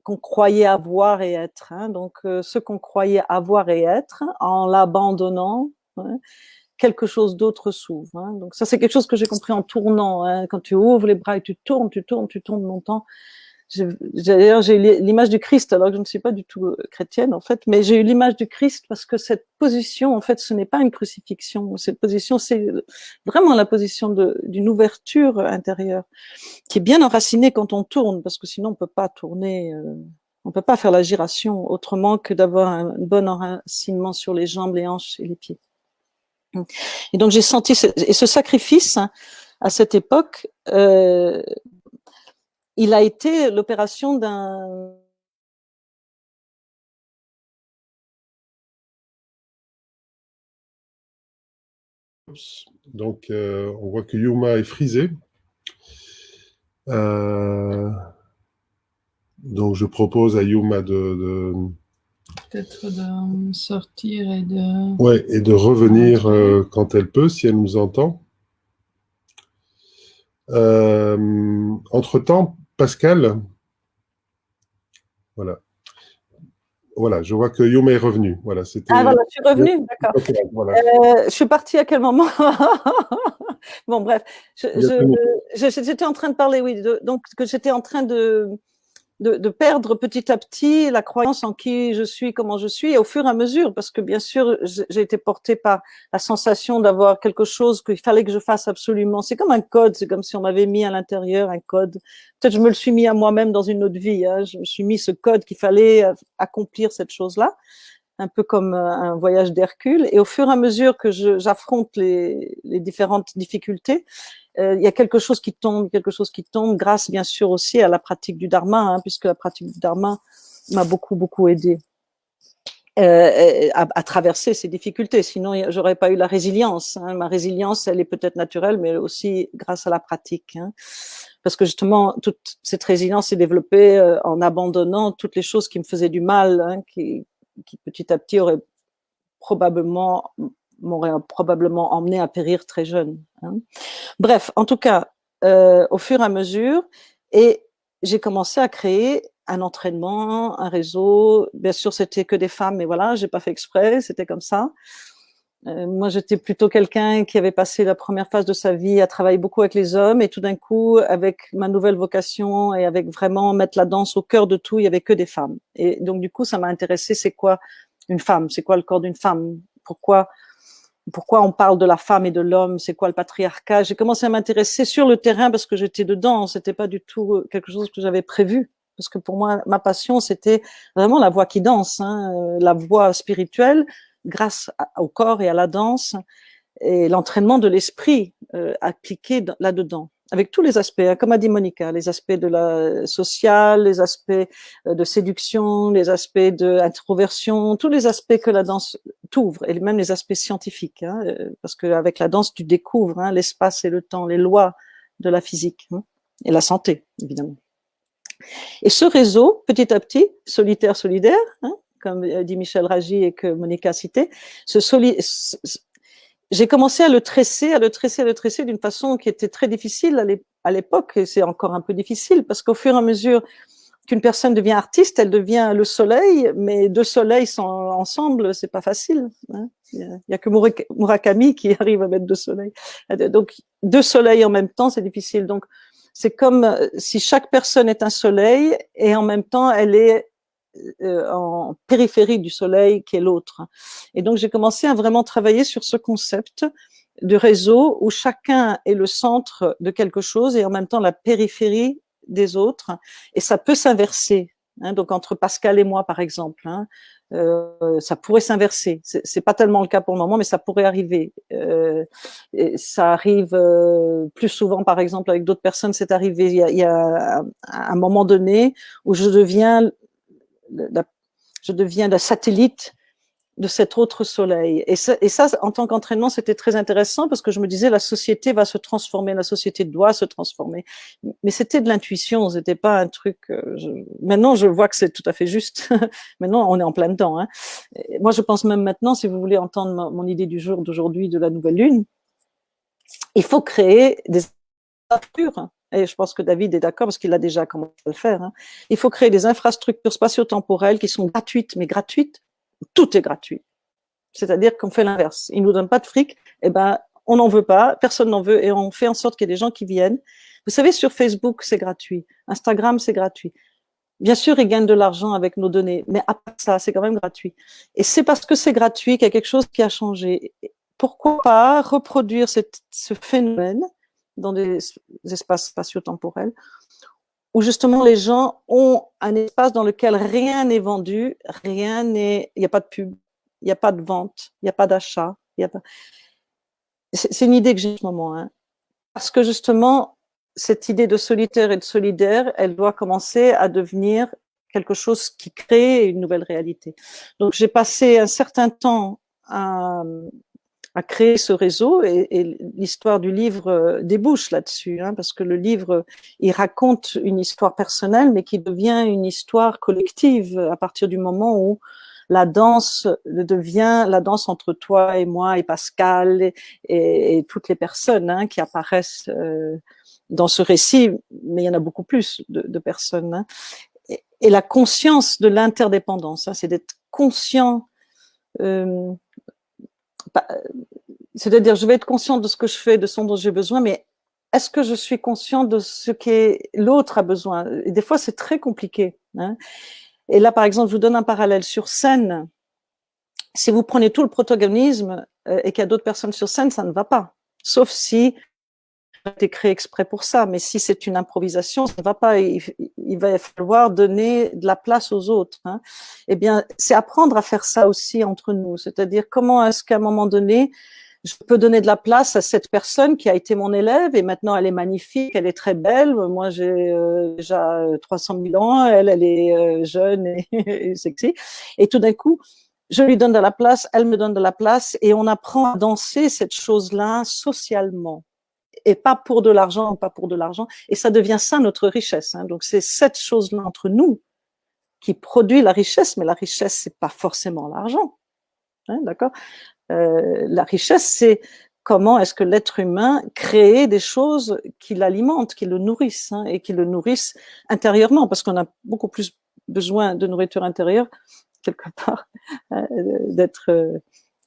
qu'on croyait avoir et être. Hein. Donc, ce qu'on croyait avoir et être, en l'abandonnant, hein, quelque chose d'autre s'ouvre. Hein. Donc, ça, c'est quelque chose que j'ai compris en tournant. Hein. Quand tu ouvres les bras et tu tournes longtemps. D'ailleurs, j'ai eu l'image du Christ, alors que je ne suis pas du tout chrétienne, en fait, mais j'ai eu l'image du Christ parce que cette position, en fait, ce n'est pas une crucifixion. Cette position, c'est vraiment la position d'une ouverture intérieure qui est bien enracinée quand on tourne, parce que sinon, on peut pas tourner, on peut pas faire la giration autrement que d'avoir un bon enracinement sur les jambes, les hanches et les pieds. Et donc, j'ai senti ce sacrifice, hein, à cette époque, il a été l'opération d'un... Donc, on voit que Yuma est frisé. Donc, je propose à Yuma peut-être de sortir et de... Ouais, et de revenir quand elle peut, si elle nous entend. Entre-temps, Pascal, voilà. Voilà, je vois que Yuma est revenu. Voilà, c'était... Ah voilà, je suis revenue, d'accord. Voilà. Je suis partie à quel moment? Bon, bref, j'étais en train de parler, oui, donc que j'étais en train de perdre petit à petit la croyance en qui je suis, comment je suis, et au fur et à mesure, parce que bien sûr, j'ai été portée par la sensation d'avoir quelque chose qu'il fallait que je fasse absolument. C'est comme un code, c'est comme si on m'avait mis à l'intérieur un code. Peut-être je me le suis mis à moi-même dans une autre vie. Hein. Je me suis mis ce code qu'il fallait accomplir cette chose-là, un peu comme un voyage d'Hercule. Et au fur et à mesure que j'affronte les différentes difficultés, il y a quelque chose qui tombe, grâce bien sûr aussi à la pratique du Dharma, hein, puisque la pratique du Dharma m'a beaucoup aidé à traverser ces difficultés. Sinon, j'aurais pas eu la résilience. Hein. Ma résilience, elle est peut-être naturelle, mais aussi grâce à la pratique. Hein. Parce que justement, toute cette résilience s'est développée en abandonnant toutes les choses qui me faisaient du mal, hein, qui petit à petit m'aurait probablement emmené à périr très jeune. Hein. Bref, en tout cas, au fur et à mesure, et j'ai commencé à créer un entraînement, un réseau. Bien sûr, c'était que des femmes, mais voilà, j'ai pas fait exprès, c'était comme ça. Moi, j'étais plutôt quelqu'un qui avait passé la première phase de sa vie à travailler beaucoup avec les hommes, et tout d'un coup, avec ma nouvelle vocation et avec vraiment mettre la danse au cœur de tout, il y avait que des femmes. Et donc, du coup, ça m'a intéressé. C'est quoi une femme? C'est quoi le corps d'une femme? Pourquoi on parle de la femme et de l'homme? C'est quoi le patriarcat? J'ai commencé à m'intéresser sur le terrain parce que j'étais dedans. C'était pas du tout quelque chose que j'avais prévu. Parce que pour moi, ma passion, c'était vraiment la voix qui danse, hein, la voix spirituelle, grâce au corps et à la danse, et l'entraînement de l'esprit appliqué là-dedans, avec tous les aspects, hein, comme a dit Monica, les aspects de la sociale, les aspects de séduction, les aspects d'introversion, tous les aspects que la danse t'ouvre, et même les aspects scientifiques, hein, parce qu'avec la danse, tu découvres hein, l'espace et le temps, les lois de la physique, hein, et la santé, évidemment. Et ce réseau, petit à petit, solitaire, solidaire, hein, comme dit Michel Ragy et que Monica a cité, j'ai commencé à le tresser d'une façon qui était très difficile à l'époque, et c'est encore un peu difficile, parce qu'au fur et à mesure qu'une personne devient artiste, elle devient le soleil, mais deux soleils ensemble, c'est pas facile. Hein. Il y a que Murakami qui arrive à mettre deux soleils. Donc, deux soleils en même temps, c'est difficile. Donc, c'est comme si chaque personne est un soleil et en même temps, elle est en périphérie du soleil qui est l'autre. Et donc, j'ai commencé à vraiment travailler sur ce concept de réseau où chacun est le centre de quelque chose et en même temps la périphérie des autres. Et ça peut s'inverser. Hein, donc, entre Pascal et moi, par exemple, hein, ça pourrait s'inverser. C'est pas tellement le cas pour le moment, mais ça pourrait arriver. Et ça arrive plus souvent, par exemple, avec d'autres personnes. C'est arrivé. Il y a un moment donné où je deviens la satellite de cet autre soleil. Et ça, en tant qu'entraînement, c'était très intéressant parce que je me disais, la société va se transformer, la société doit se transformer. Mais c'était de l'intuition, c'était pas un truc. Maintenant, je vois que c'est tout à fait juste. Maintenant, on est en plein dedans. Hein. Moi, je pense même maintenant, si vous voulez entendre mon idée du jour d'aujourd'hui de la nouvelle lune, il faut créer des infrastructures. Et je pense que David est d'accord parce qu'il a déjà commencé à le faire. Hein. Il faut créer des infrastructures spatio-temporelles qui sont gratuites, mais gratuites. Tout est gratuit. C'est-à-dire qu'on fait l'inverse. Ils nous donnent pas de fric, eh ben, on n'en veut pas, personne n'en veut, et on fait en sorte qu'il y ait des gens qui viennent. Vous savez, sur Facebook, c'est gratuit. Instagram, c'est gratuit. Bien sûr, ils gagnent de l'argent avec nos données, mais à part ça, c'est quand même gratuit. Et c'est parce que c'est gratuit qu'il y a quelque chose qui a changé. Pourquoi pas reproduire ce phénomène dans des espaces spatio-temporels où justement les gens ont un espace dans lequel rien n'est vendu, il n'y a pas de pub, il n'y a pas de vente, il n'y a pas d'achat. C'est une idée que j'ai en ce moment. Hein. Parce que justement, cette idée de solitaire et de solidaire, elle doit commencer à devenir quelque chose qui crée une nouvelle réalité. Donc j'ai passé un certain temps à créer ce réseau et l'histoire du livre débouche là-dessus, hein, parce que le livre, il raconte une histoire personnelle, mais qui devient une histoire collective à partir du moment où la danse devient la danse entre toi et moi et Pascal et toutes les personnes hein, qui apparaissent dans ce récit, mais il y en a beaucoup plus de personnes. Hein. Et la conscience de l'interdépendance, hein, c'est d'être conscient c'est-à-dire, je vais être consciente de ce que je fais, de ce dont j'ai besoin, mais est-ce que je suis consciente de ce que l'autre a besoin? Et des fois, c'est très compliqué. Hein. Et là, par exemple, je vous donne un parallèle sur scène. Si vous prenez tout le protagonisme et qu'il y a d'autres personnes sur scène, ça ne va pas. Sauf si ça a été créé exprès pour ça. Mais si c'est une improvisation, ça ne va pas. Il va falloir donner de la place aux autres. Hein. Eh bien, c'est apprendre à faire ça aussi entre nous. C'est-à-dire, comment est-ce qu'à un moment donné, je peux donner de la place à cette personne qui a été mon élève et maintenant elle est magnifique, elle est très belle. Moi, j'ai déjà 300 000 ans, elle est jeune et sexy. Et tout d'un coup, je lui donne de la place, elle me donne de la place et on apprend à danser cette chose-là socialement. Et pas pour de l'argent, pas pour de l'argent. Et ça devient ça notre richesse. Hein. Donc c'est cette chose-là entre nous qui produit la richesse, mais la richesse, c'est pas forcément l'argent. Hein, d'accord ? La richesse, c'est comment est-ce que l'être humain crée des choses qui l'alimentent, qui le nourrissent, hein, et qui le nourrissent intérieurement, parce qu'on a beaucoup plus besoin de nourriture intérieure, quelque part, d'être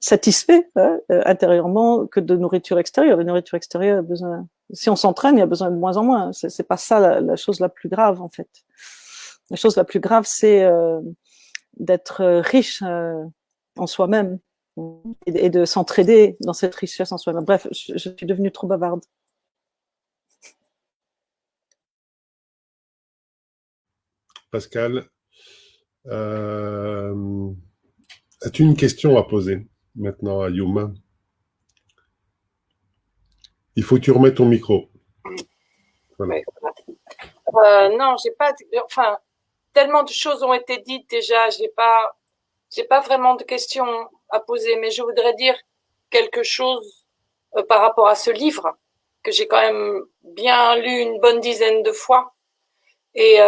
satisfait intérieurement que de nourriture extérieure. La nourriture extérieure a besoin, si on s'entraîne, il y a besoin de moins en moins. C'est pas ça la chose la plus grave, en fait. La chose la plus grave, c'est d'être riche en soi-même. Et de s'entraider dans cette richesse en soi-même. Bref, je suis devenue trop bavarde. Pascal, as-tu une question à poser maintenant à Yuma? Il faut que tu remettes ton micro. Voilà. Non, j'ai pas. Enfin, tellement de choses ont été dites déjà. J'ai pas vraiment de questions à poser, mais je voudrais dire quelque chose par rapport à ce livre que j'ai quand même bien lu une bonne dizaine de fois. Et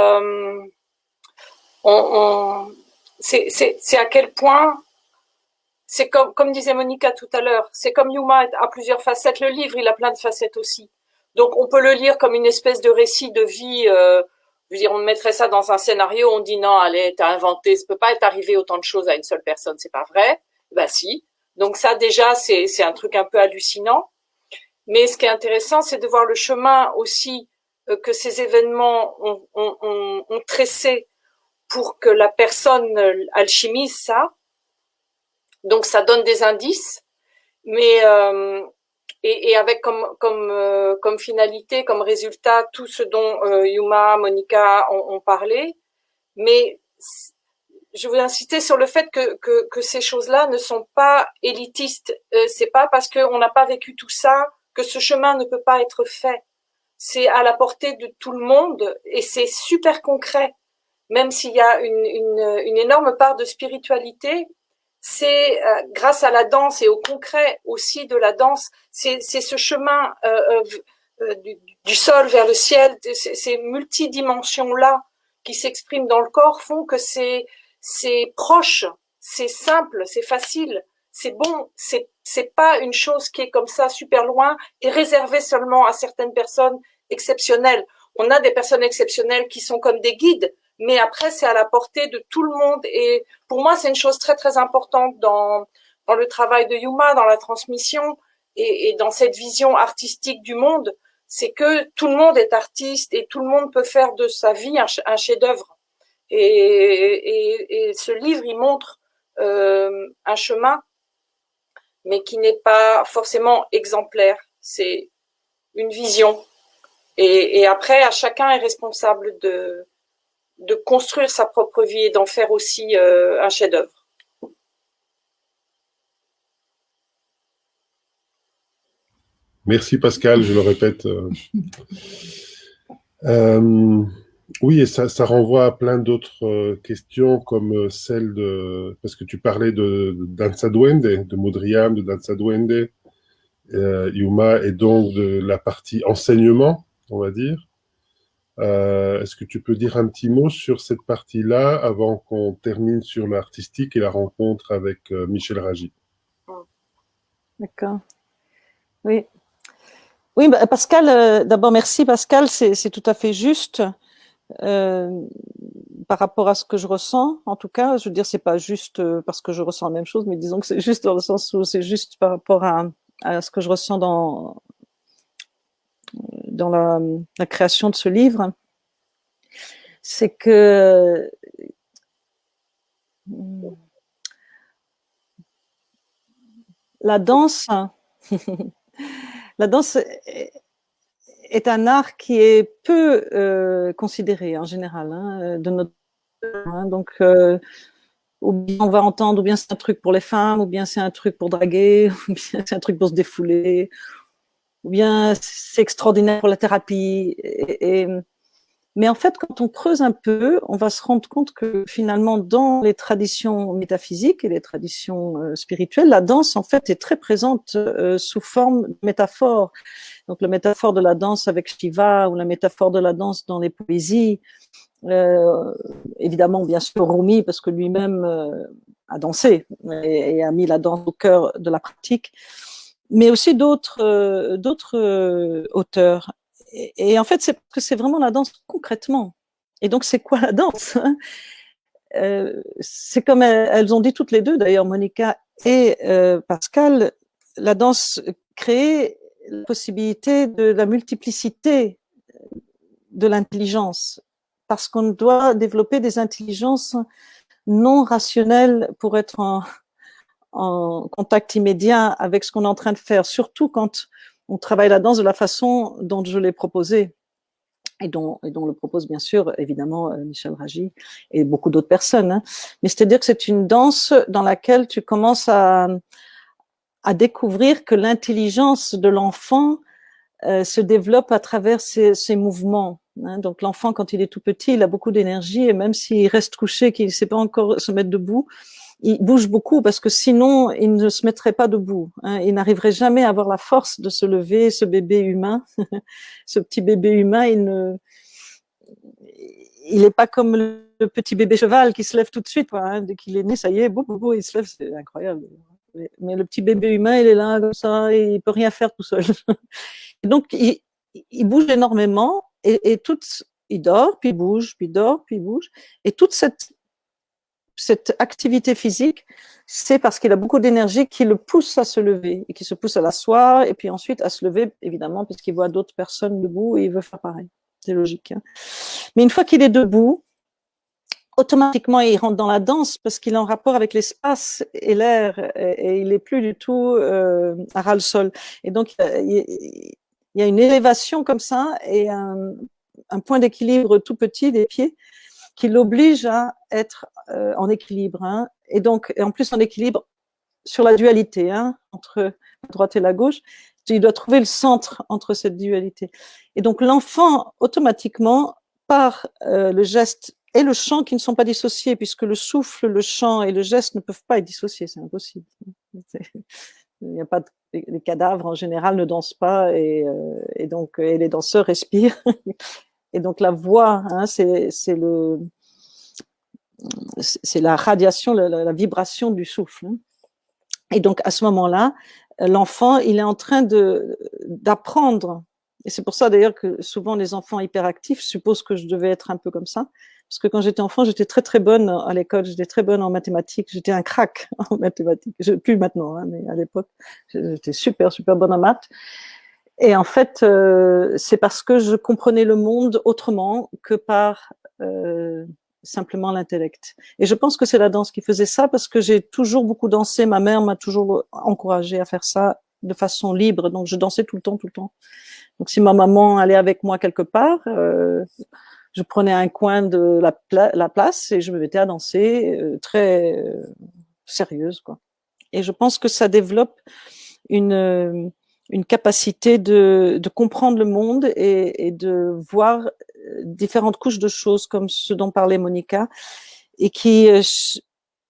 c'est à quel point, c'est comme disait Monica tout à l'heure, c'est comme Yuma a plusieurs facettes. Le livre, il a plein de facettes aussi. Donc on peut le lire comme une espèce de récit de vie. Je veux dire, on mettrait ça dans un scénario, on dit non, allez, t'as inventé, ça peut pas être arrivé autant de choses à une seule personne, c'est pas vrai. Ben si. Donc ça déjà, c'est un truc un peu hallucinant. Mais ce qui est intéressant, c'est de voir le chemin aussi que ces événements ont tressé pour que la personne alchimise ça. Donc ça donne des indices, mais et avec comme finalité, comme résultat, tout ce dont Yuma, Monica ont parlé. Mais je veux insister sur le fait que ces choses-là ne sont pas élitistes. C'est pas parce qu'on n'a pas vécu tout ça que ce chemin ne peut pas être fait. C'est à la portée de tout le monde et c'est super concret. Même s'il y a une énorme part de spiritualité, c'est grâce à la danse et au concret aussi de la danse, c'est ce chemin du sol vers le ciel, ces multidimensions-là qui s'expriment dans le corps font que c'est proche, c'est simple, c'est facile, c'est bon, c'est pas une chose qui est comme ça super loin et réservée seulement à certaines personnes exceptionnelles. On a des personnes exceptionnelles qui sont comme des guides, mais après c'est à la portée de tout le monde et pour moi c'est une chose très très importante dans le travail de Yuma, dans la transmission et dans cette vision artistique du monde, c'est que tout le monde est artiste et tout le monde peut faire de sa vie un chef-d'œuvre. Et ce livre, il montre un chemin, mais qui n'est pas forcément exemplaire. C'est une vision. Et après, chacun est responsable de construire sa propre vie et d'en faire aussi un chef-d'œuvre. Merci Pascal, je le répète. Oui, et ça renvoie à plein d'autres questions comme celle de... Parce que tu parlais de Danza Duende, de Modriam, de Danza Duende, Yuma, et donc de la partie enseignement, on va dire. Est-ce que tu peux dire un petit mot sur cette partie-là avant qu'on termine sur l'artistique et la rencontre avec Michel Ragy? D'accord. Oui. Oui, bah, Pascal, d'abord merci Pascal, c'est tout à fait juste par rapport à ce que je ressens. En tout cas, je veux dire, c'est pas juste parce que je ressens la même chose, mais disons que c'est juste dans le sens où c'est juste par rapport à ce que je ressens dans la création de ce livre. C'est que la danse la danse est un art qui est peu considéré en général de notre donc ou bien on va entendre ou bien c'est un truc pour les femmes ou bien c'est un truc pour draguer ou bien c'est un truc pour se défouler ou bien c'est extraordinaire pour la thérapie mais en fait, quand on creuse un peu, on va se rendre compte que finalement, dans les traditions métaphysiques et les traditions spirituelles, la danse, en fait, est très présente sous forme de métaphore. Donc, la métaphore de la danse avec Shiva ou la métaphore de la danse dans les poésies. Évidemment, bien sûr, Rumi, parce que lui-même a dansé et a mis la danse au cœur de la pratique. Mais aussi d'autres auteurs. Et en fait, c'est parce que c'est vraiment la danse concrètement. Et donc, c'est quoi la danse? C'est comme elles ont dit toutes les deux, d'ailleurs, Monica et Pascal, la danse crée la possibilité de la multiplicité de l'intelligence, parce qu'on doit développer des intelligences non rationnelles pour être en contact immédiat avec ce qu'on est en train de faire, surtout quand on travaille la danse de la façon dont je l'ai proposé et dont le propose bien sûr évidemment Michel Ragy et beaucoup d'autres personnes. Hein. Mais c'est-à-dire que c'est une danse dans laquelle tu commences à découvrir que l'intelligence de l'enfant se développe à travers ces mouvements. Hein. Donc l'enfant, quand il est tout petit, il a beaucoup d'énergie et même s'il reste couché, qu'il ne sait pas encore se mettre debout, il bouge beaucoup parce que sinon, il ne se mettrait pas debout. Hein. Il n'arriverait jamais à avoir la force de se lever, ce bébé humain. Ce petit bébé humain, il n'est pas comme le petit bébé cheval qui se lève tout de suite. Quoi, hein. Dès qu'il est né, ça y est, il se lève, c'est incroyable. Mais le petit bébé humain, il est là comme ça, et il peut rien faire tout seul. Et donc, il bouge énormément et il dort, puis il bouge, puis il dort, puis il bouge. Et toute cette activité physique, c'est parce qu'il a beaucoup d'énergie qui le pousse à se lever et qui se pousse à l'asseoir et puis ensuite à se lever, évidemment, parce qu'il voit d'autres personnes debout et il veut faire pareil. C'est logique. Hein. Mais une fois qu'il est debout, automatiquement, il rentre dans la danse parce qu'il est en rapport avec l'espace et l'air et il n'est plus du tout à ras le sol. Et donc, il y a une élévation comme ça et un point d'équilibre tout petit des pieds qui l'oblige à être en équilibre. Hein. Et donc, en plus en équilibre sur la dualité hein, entre la droite et la gauche. Il doit trouver le centre entre cette dualité. Et donc, l'enfant, automatiquement, par le geste et le chant qui ne sont pas dissociés, puisque le souffle, le chant et le geste ne peuvent pas être dissociés, c'est impossible. Il n'y a pas les cadavres en général ne dansent pas et donc et les danseurs respirent. Et donc la voix, hein, c'est la radiation, la vibration du souffle. Hein. Et donc à ce moment-là, l'enfant, il est en train d'apprendre. Et c'est pour ça d'ailleurs que souvent les enfants hyperactifs supposent que je devais être un peu comme ça. Parce que quand j'étais enfant, j'étais très très bonne à l'école, j'étais très bonne en mathématiques, j'étais un crack en mathématiques. Plus maintenant, hein, mais à l'époque, j'étais super super bonne en maths. Et en fait, c'est parce que je comprenais le monde autrement que par simplement l'intellect. Et je pense que c'est la danse qui faisait ça parce que j'ai toujours beaucoup dansé. Ma mère m'a toujours encouragée à faire ça de façon libre. Donc, je dansais tout le temps, tout le temps. Donc, si ma maman allait avec moi quelque part, je prenais un coin de la place et je me mettais à danser très sérieuse, quoi. Et je pense que ça développe une capacité de comprendre le monde et de voir différentes couches de choses, comme ce dont parlait Monica, et qui,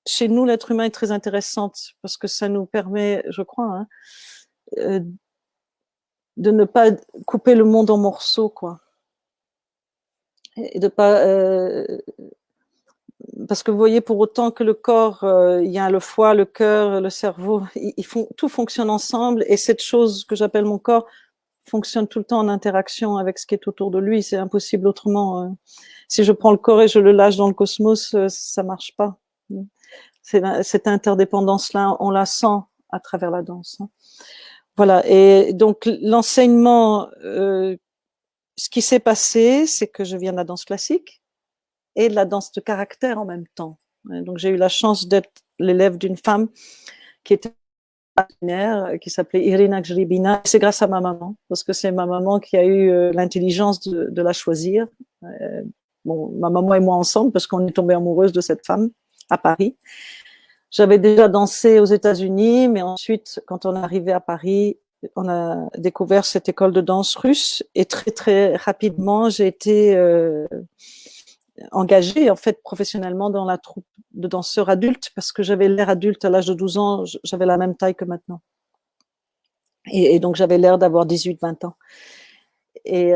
chez nous, l'être humain est très intéressante parce que ça nous permet, je crois, hein, de ne pas couper le monde en morceaux, quoi. Et de pas parce que vous voyez, pour autant que le corps, il y a le foie, le cœur, le cerveau, tout fonctionne ensemble, et cette chose que j'appelle mon corps fonctionne tout le temps en interaction avec ce qui est autour de lui. C'est impossible autrement. Si je prends le corps et je le lâche dans le cosmos, ça marche pas. Cette interdépendance-là, on la sent à travers la danse. Hein. Voilà. Et donc l'enseignement, ce qui s'est passé, c'est que je viens de la danse classique et de la danse de caractère en même temps. Donc j'ai eu la chance d'être l'élève d'une femme qui était qui s'appelait Irina Gribina. C'est grâce à ma maman, parce que c'est ma maman qui a eu l'intelligence de la choisir. Bon, ma maman et moi ensemble, parce qu'on est tombé amoureuse de cette femme à Paris. J'avais déjà dansé aux États-Unis, mais ensuite, quand on est arrivé à Paris, on a découvert cette école de danse russe, et très très rapidement, j'ai été engagée en fait professionnellement dans la troupe de danseurs adultes, parce que j'avais l'air adulte à l'âge de 12 ans, j'avais la même taille que maintenant. Et donc j'avais l'air d'avoir 18-20 ans. Et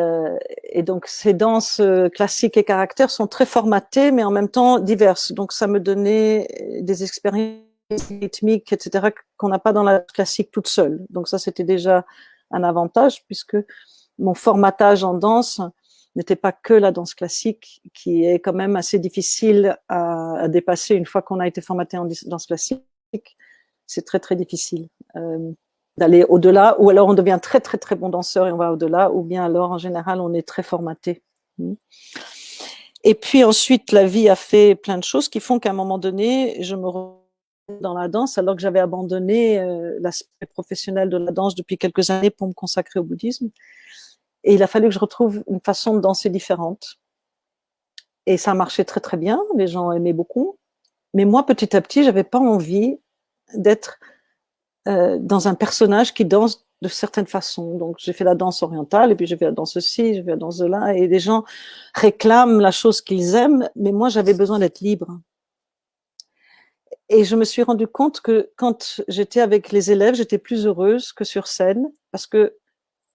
donc ces danses classiques et caractères sont très formatées, mais en même temps diverses. Donc ça me donnait des expériences rythmiques, etc., qu'on n'a pas dans la classique toute seule. Donc ça, c'était déjà un avantage, puisque mon formatage en danse n'était pas que la danse classique, qui est quand même assez difficile à dépasser une fois qu'on a été formaté en danse classique. C'est très, très difficile d'aller au-delà, ou alors on devient très, très, très bon danseur et on va au-delà, ou bien alors, en général, on est très formaté. Et puis ensuite, la vie a fait plein de choses qui font qu'à un moment donné, je me retrouve dans la danse, alors que j'avais abandonné l'aspect professionnel de la danse depuis quelques années pour me consacrer au bouddhisme. Et il a fallu que je retrouve une façon de danser différente. Et ça marchait très très bien, les gens aimaient beaucoup. Mais moi, petit à petit, j'avais pas envie d'être dans un personnage qui danse de certaines façons. Donc, j'ai fait la danse orientale, et puis j'ai fait la danse ci, j'ai fait la danse de là, et les gens réclament la chose qu'ils aiment, mais moi, j'avais besoin d'être libre. Et je me suis rendu compte que quand j'étais avec les élèves, j'étais plus heureuse que sur scène, parce que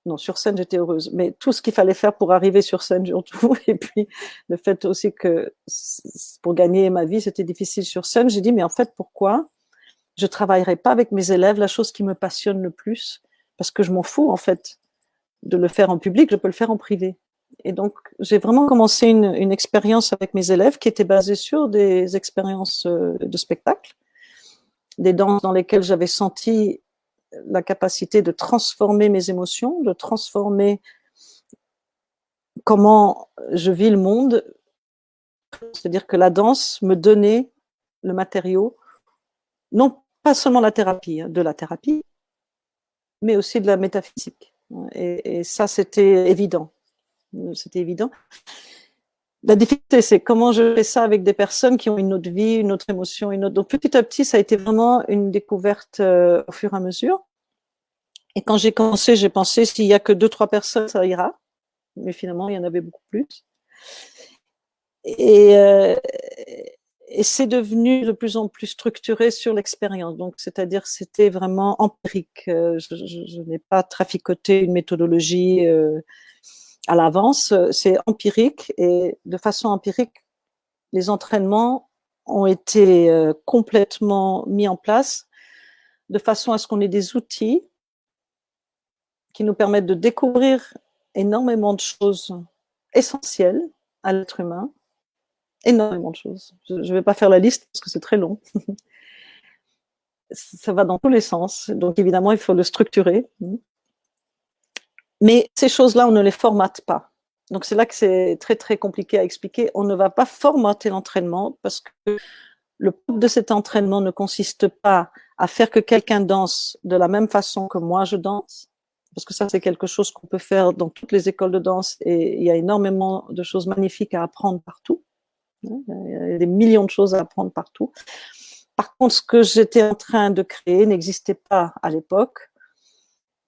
non, sur scène, j'étais heureuse, mais tout ce qu'il fallait faire pour arriver sur scène, surtout, et puis le fait aussi que pour gagner ma vie, c'était difficile sur scène, j'ai dit, mais en fait, pourquoi je travaillerai pas avec mes élèves la chose qui me passionne le plus? Parce que je m'en fous, en fait, de le faire en public, je peux le faire en privé. Et donc, j'ai vraiment commencé une expérience avec mes élèves qui était basée sur des expériences de spectacle, des danses dans lesquelles j'avais senti la capacité de transformer mes émotions, de transformer comment je vis le monde. C'est-à-dire que la danse me donnait le matériau, non pas seulement la thérapie, de la thérapie, mais aussi de la métaphysique. Et ça, c'était évident. C'était évident. La difficulté, c'est comment je fais ça avec des personnes qui ont une autre vie, une autre émotion, une autre. Donc petit à petit, ça a été vraiment une découverte au fur et à mesure. Et quand j'ai commencé, j'ai pensé s'il y a que 2-3 personnes, ça ira. Mais finalement, il y en avait beaucoup plus. Et, euh, et c'est devenu de plus en plus structuré sur l'expérience. Donc, c'est-à-dire, c'était vraiment empirique. Je n'ai pas traficoté une méthodologie à l'avance. C'est empirique et de façon empirique, les entraînements ont été complètement mis en place de façon à ce qu'on ait des outils qui nous permettent de découvrir énormément de choses essentielles à l'être humain. Énormément de choses. Je ne vais pas faire la liste parce que c'est très long. Ça va dans tous les sens. Donc, évidemment, il faut le structurer. Mais ces choses-là, on ne les formate pas. Donc, c'est là que c'est très, très compliqué à expliquer. On ne va pas formater l'entraînement parce que le but de cet entraînement ne consiste pas à faire que quelqu'un danse de la même façon que moi je danse, parce que ça, c'est quelque chose qu'on peut faire dans toutes les écoles de danse et il y a énormément de choses magnifiques à apprendre partout. Il y a des millions de choses à apprendre partout. Par contre, ce que j'étais en train de créer n'existait pas à l'époque.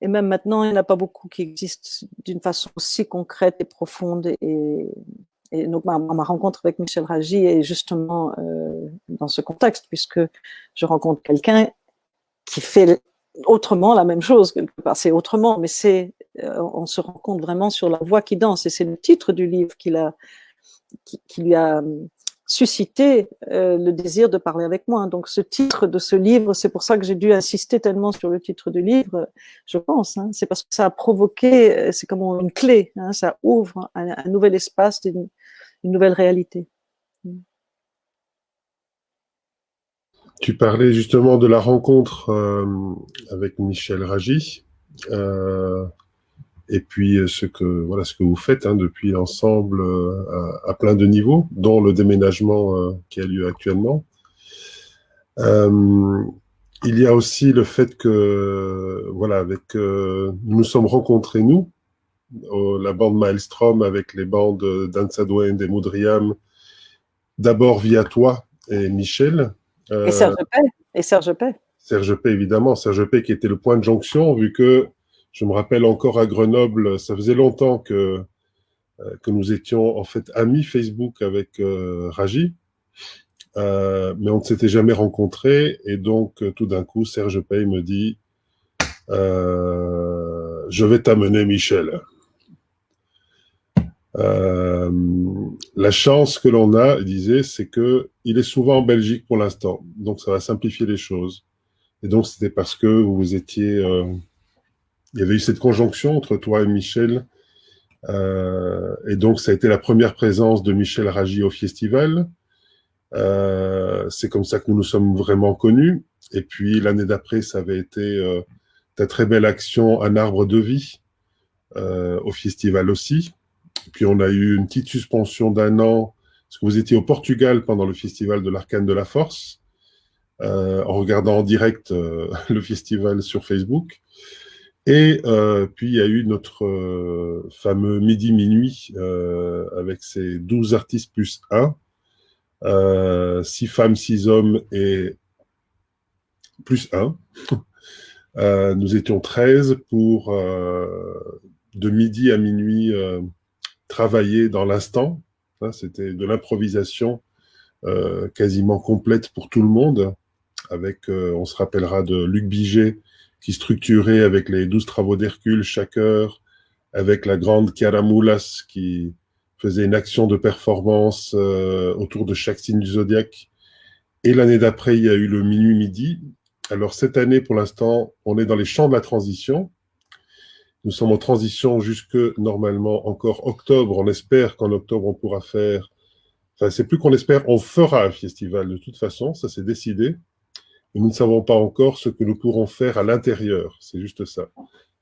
Et même maintenant, il n'y en a pas beaucoup qui existent d'une façon aussi concrète et profonde. Et donc, ma rencontre avec Michel Ragy est justement dans ce contexte, puisque je rencontre quelqu'un qui fait autrement la même chose, quelque part. C'est autrement, mais on se rend compte vraiment sur la voix qui danse. Et c'est le titre du livre qui lui a suscité le désir de parler avec moi. Donc, ce titre de ce livre, c'est pour ça que j'ai dû insister tellement sur le titre du livre, je pense. C'est parce que ça a provoqué, c'est comme une clé, ça ouvre un nouvel espace, une nouvelle réalité. Tu parlais justement de la rencontre avec Michel Ragy. Et puis ce que vous faites depuis ensemble à plein de niveaux, dont le déménagement qui a lieu actuellement. Il y a aussi le fait que nous nous sommes rencontrés, nous, la bande Maelstrom avec les bandes d'Anne Sadouane et Moudriam, d'abord via toi et Michel. Et Serge Pay. Serge Pay, évidemment. Serge Pay qui était le point de jonction, vu que je me rappelle encore à Grenoble, ça faisait longtemps que nous étions en fait amis Facebook avec Ragy, mais on ne s'était jamais rencontrés. Et donc, tout d'un coup, Serge Pay me dit « Je vais t'amener Michel ». La chance que l'on a, il disait, c'est qu'il est souvent en Belgique pour l'instant, donc ça va simplifier les choses. Et donc, c'était parce que vous étiez... il y avait eu cette conjonction entre toi et Michel, et donc ça a été la première présence de Michel Ragy au festival. C'est comme ça que nous nous sommes vraiment connus. Et puis l'année d'après, ça avait été ta très belle action Un arbre de vie au festival aussi. Et puis on a eu une petite suspension d'1 an, parce que vous étiez au Portugal pendant le festival de l'Arcane de la Force, en regardant en direct le festival sur Facebook. Et puis il y a eu notre fameux midi-minuit avec ces 12 artistes plus 1, 6 femmes, 6 hommes et plus 1. Nous étions 13 pour de midi à minuit travailler dans l'instant. C'était de l'improvisation quasiment complète pour tout le monde, avec, on se rappellera de Luc Biget, qui structurait avec les 12 travaux d'Hercule chaque heure, avec la grande Chiara Moulas qui faisait une action de performance autour de chaque signe du zodiaque. Et l'année d'après, il y a eu le minuit-midi. Alors cette année, pour l'instant, on est dans les champs de la transition. Nous sommes en transition jusque, normalement, encore octobre. On espère qu'en octobre, on pourra faire... Enfin, c'est plus qu'on espère, on fera un festival de toute façon, ça c'est décidé. Et nous ne savons pas encore ce que nous pourrons faire à l'intérieur. C'est juste ça,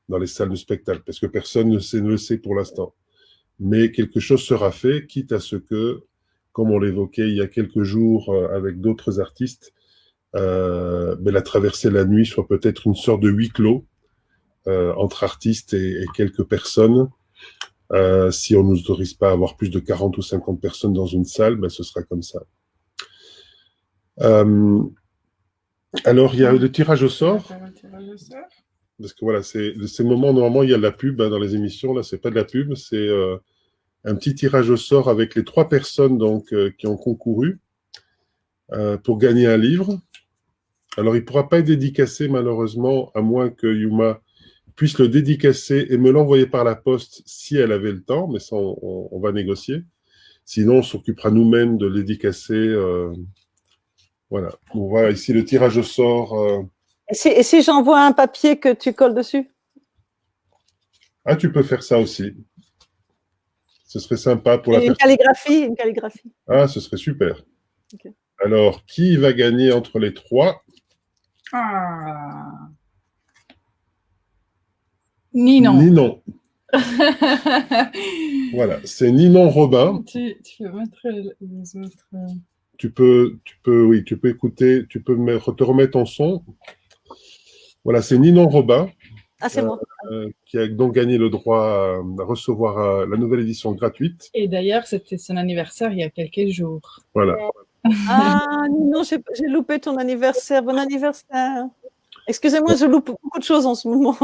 dans les salles de spectacle, parce que personne ne le sait pour l'instant. Mais quelque chose sera fait, quitte à ce que, comme on l'évoquait il y a quelques jours avec d'autres artistes, la traversée de la nuit soit peut-être une sorte de huis clos entre artistes et quelques personnes. Si on ne nous autorise pas à avoir plus de 40 ou 50 personnes dans une salle, ce sera comme ça. Alors, il y a le tirage au sort. Parce que voilà, c'est le moment, normalement, il y a de la pub dans les émissions. Là, c'est pas de la pub, c'est un petit tirage au sort avec les 3 personnes donc, qui ont concouru pour gagner un livre. Alors, il ne pourra pas être dédicacé, malheureusement, à moins que Yuma puisse le dédicacer et me l'envoyer par la poste si elle avait le temps, mais ça, on va négocier. Sinon, on s'occupera nous-mêmes de le dédicacer. Voilà. On voit ici le tirage au sort. Et si j'envoie un papier que tu colles dessus? Ah, tu peux faire ça aussi. Ce serait sympa pour la Une personne. calligraphie, une calligraphie. Ah, ce serait super. Ok. Alors, qui va gagner entre les 3? Ah. Ninon. Ninon. Voilà, c'est Ninon Robin. Tu peux mettre les autres. Tu peux écouter, tu peux te remettre en son. Voilà, c'est Ninon Robin. Ah, c'est moi. Qui a donc gagné le droit à recevoir la nouvelle édition gratuite. Et d'ailleurs, c'était son anniversaire il y a quelques jours. Voilà. Ah, non, j'ai loupé ton anniversaire. Bon anniversaire. Excusez-moi, je loupe beaucoup de choses en ce moment.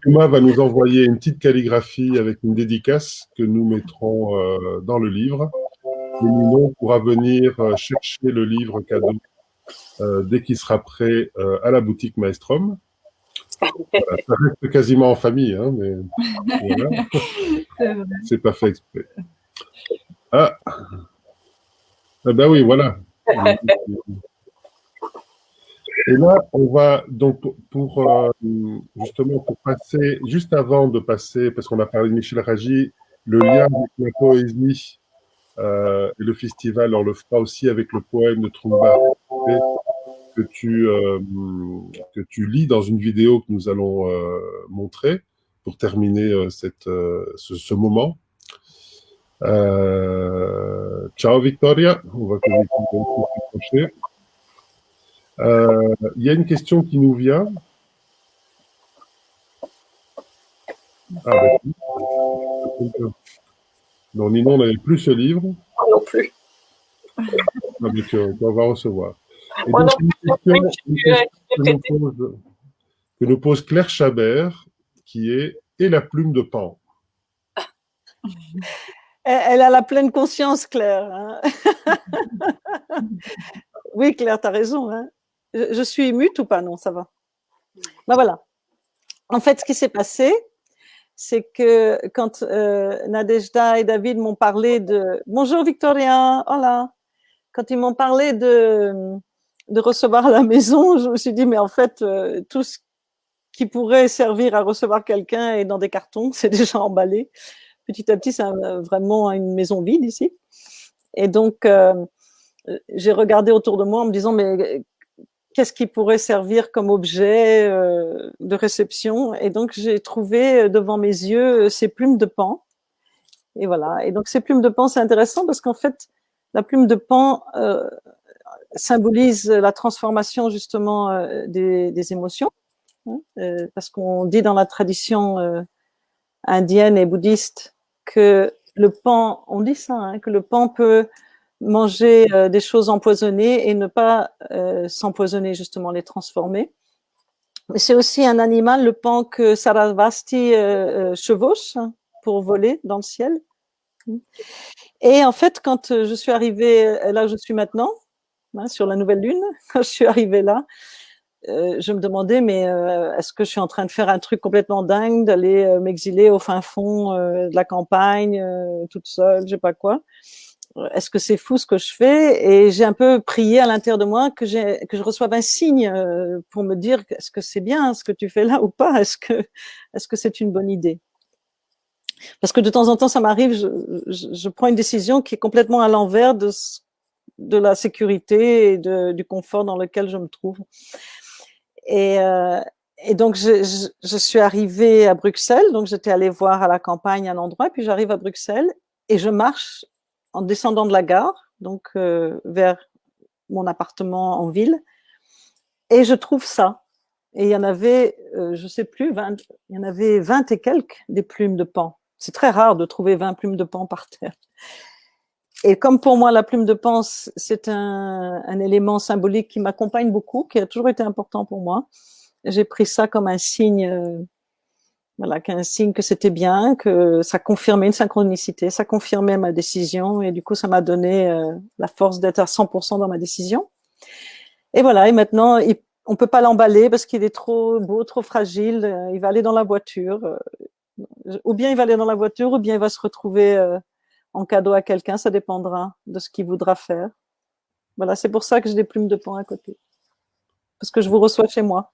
Yuma va nous envoyer une petite calligraphie avec une dédicace que nous mettrons dans le livre. Et Ninon pourra venir chercher le livre cadeau dès qu'il sera prêt à la boutique Maestrom. Voilà, ça reste quasiment en famille, hein, mais voilà. C'est pas fait exprès. Ah, ben oui, voilà. Et là, on va donc justement pour passer, juste avant de passer, parce qu'on a parlé de Michel Ragy, le lien avec la poésie et le festival, on le fera aussi avec le poème de Trumba que tu lis dans une vidéo que nous allons montrer pour terminer ce moment. Ciao Victoria, on va s'approcher. Il y a une question qui nous vient. Ah, ben, donc Ninon n'avait plus ce livre. Non plus. Donc, on va recevoir. Et Moi donc, non plus. Que nous pose Claire Chabert, qui est « Et la plume de Pan ». Elle a la pleine conscience, Claire. Hein. Oui, Claire, tu as raison. Hein. Je suis mute ou pas? Non, ça va. Ben voilà. En fait, ce qui s'est passé, c'est que quand Nadejda et David m'ont parlé de... Bonjour Victoria, hola. Quand ils m'ont parlé de recevoir à la maison, je me suis dit, mais en fait, tout ce qui pourrait servir à recevoir quelqu'un est dans des cartons, c'est déjà emballé. Petit à petit, c'est vraiment une maison vide ici. Et donc, j'ai regardé autour de moi en me disant, mais qu'est-ce qui pourrait servir comme objet de réception? Et donc, j'ai trouvé devant mes yeux ces plumes de Pan. Et voilà. Et donc, ces plumes de Pan, c'est intéressant parce qu'en fait, la plume de Pan symbolise la transformation justement des émotions. Hein, parce qu'on dit dans la tradition indienne et bouddhiste que le pan, on dit ça, hein, que le pan peut manger des choses empoisonnées et ne pas s'empoisonner, justement les transformer. Mais c'est aussi un animal, le pan, que Saravasti chevauche pour voler dans le ciel. Et en fait, quand je suis arrivée là où je suis maintenant, hein, sur la nouvelle lune, quand je suis arrivée là, je me demandais, mais est-ce que je suis en train de faire un truc complètement dingue, d'aller m'exiler au fin fond de la campagne, toute seule, je sais pas quoi. Est-ce que c'est fou ce que je fais? Et j'ai un peu prié à l'intérieur de moi que je reçoive un signe pour me dire est-ce que c'est bien ce que tu fais là ou pas? Est-ce que c'est une bonne idée? Parce que de temps en temps, ça m'arrive, je prends une décision qui est complètement à l'envers de la sécurité et du confort dans lequel je me trouve. Et donc, je suis arrivée à Bruxelles. Donc, j'étais allée voir à la campagne un endroit. Et puis, j'arrive à Bruxelles et je marche en descendant de la gare, donc vers mon appartement en ville. Et je trouve ça. Et il y en avait, je sais plus, il y en avait 20 et quelques des plumes de Pan. C'est très rare de trouver 20 plumes de Pan par terre. Et comme pour moi, la plume de Pan, c'est un élément symbolique qui m'accompagne beaucoup, qui a toujours été important pour moi, j'ai pris ça comme un signe Voilà, qu'un signe que c'était bien, que ça confirmait une synchronicité, ça confirmait ma décision et du coup ça m'a donné la force d'être à 100% dans ma décision. Et voilà, et maintenant on peut pas l'emballer parce qu'il est trop beau, trop fragile. Il va aller dans la voiture, ou bien il va aller dans la voiture, ou bien il va se retrouver en cadeau à quelqu'un. Ça dépendra de ce qu'il voudra faire. Voilà, c'est pour ça que j'ai des plumes de pan à côté, parce que je vous reçois chez moi.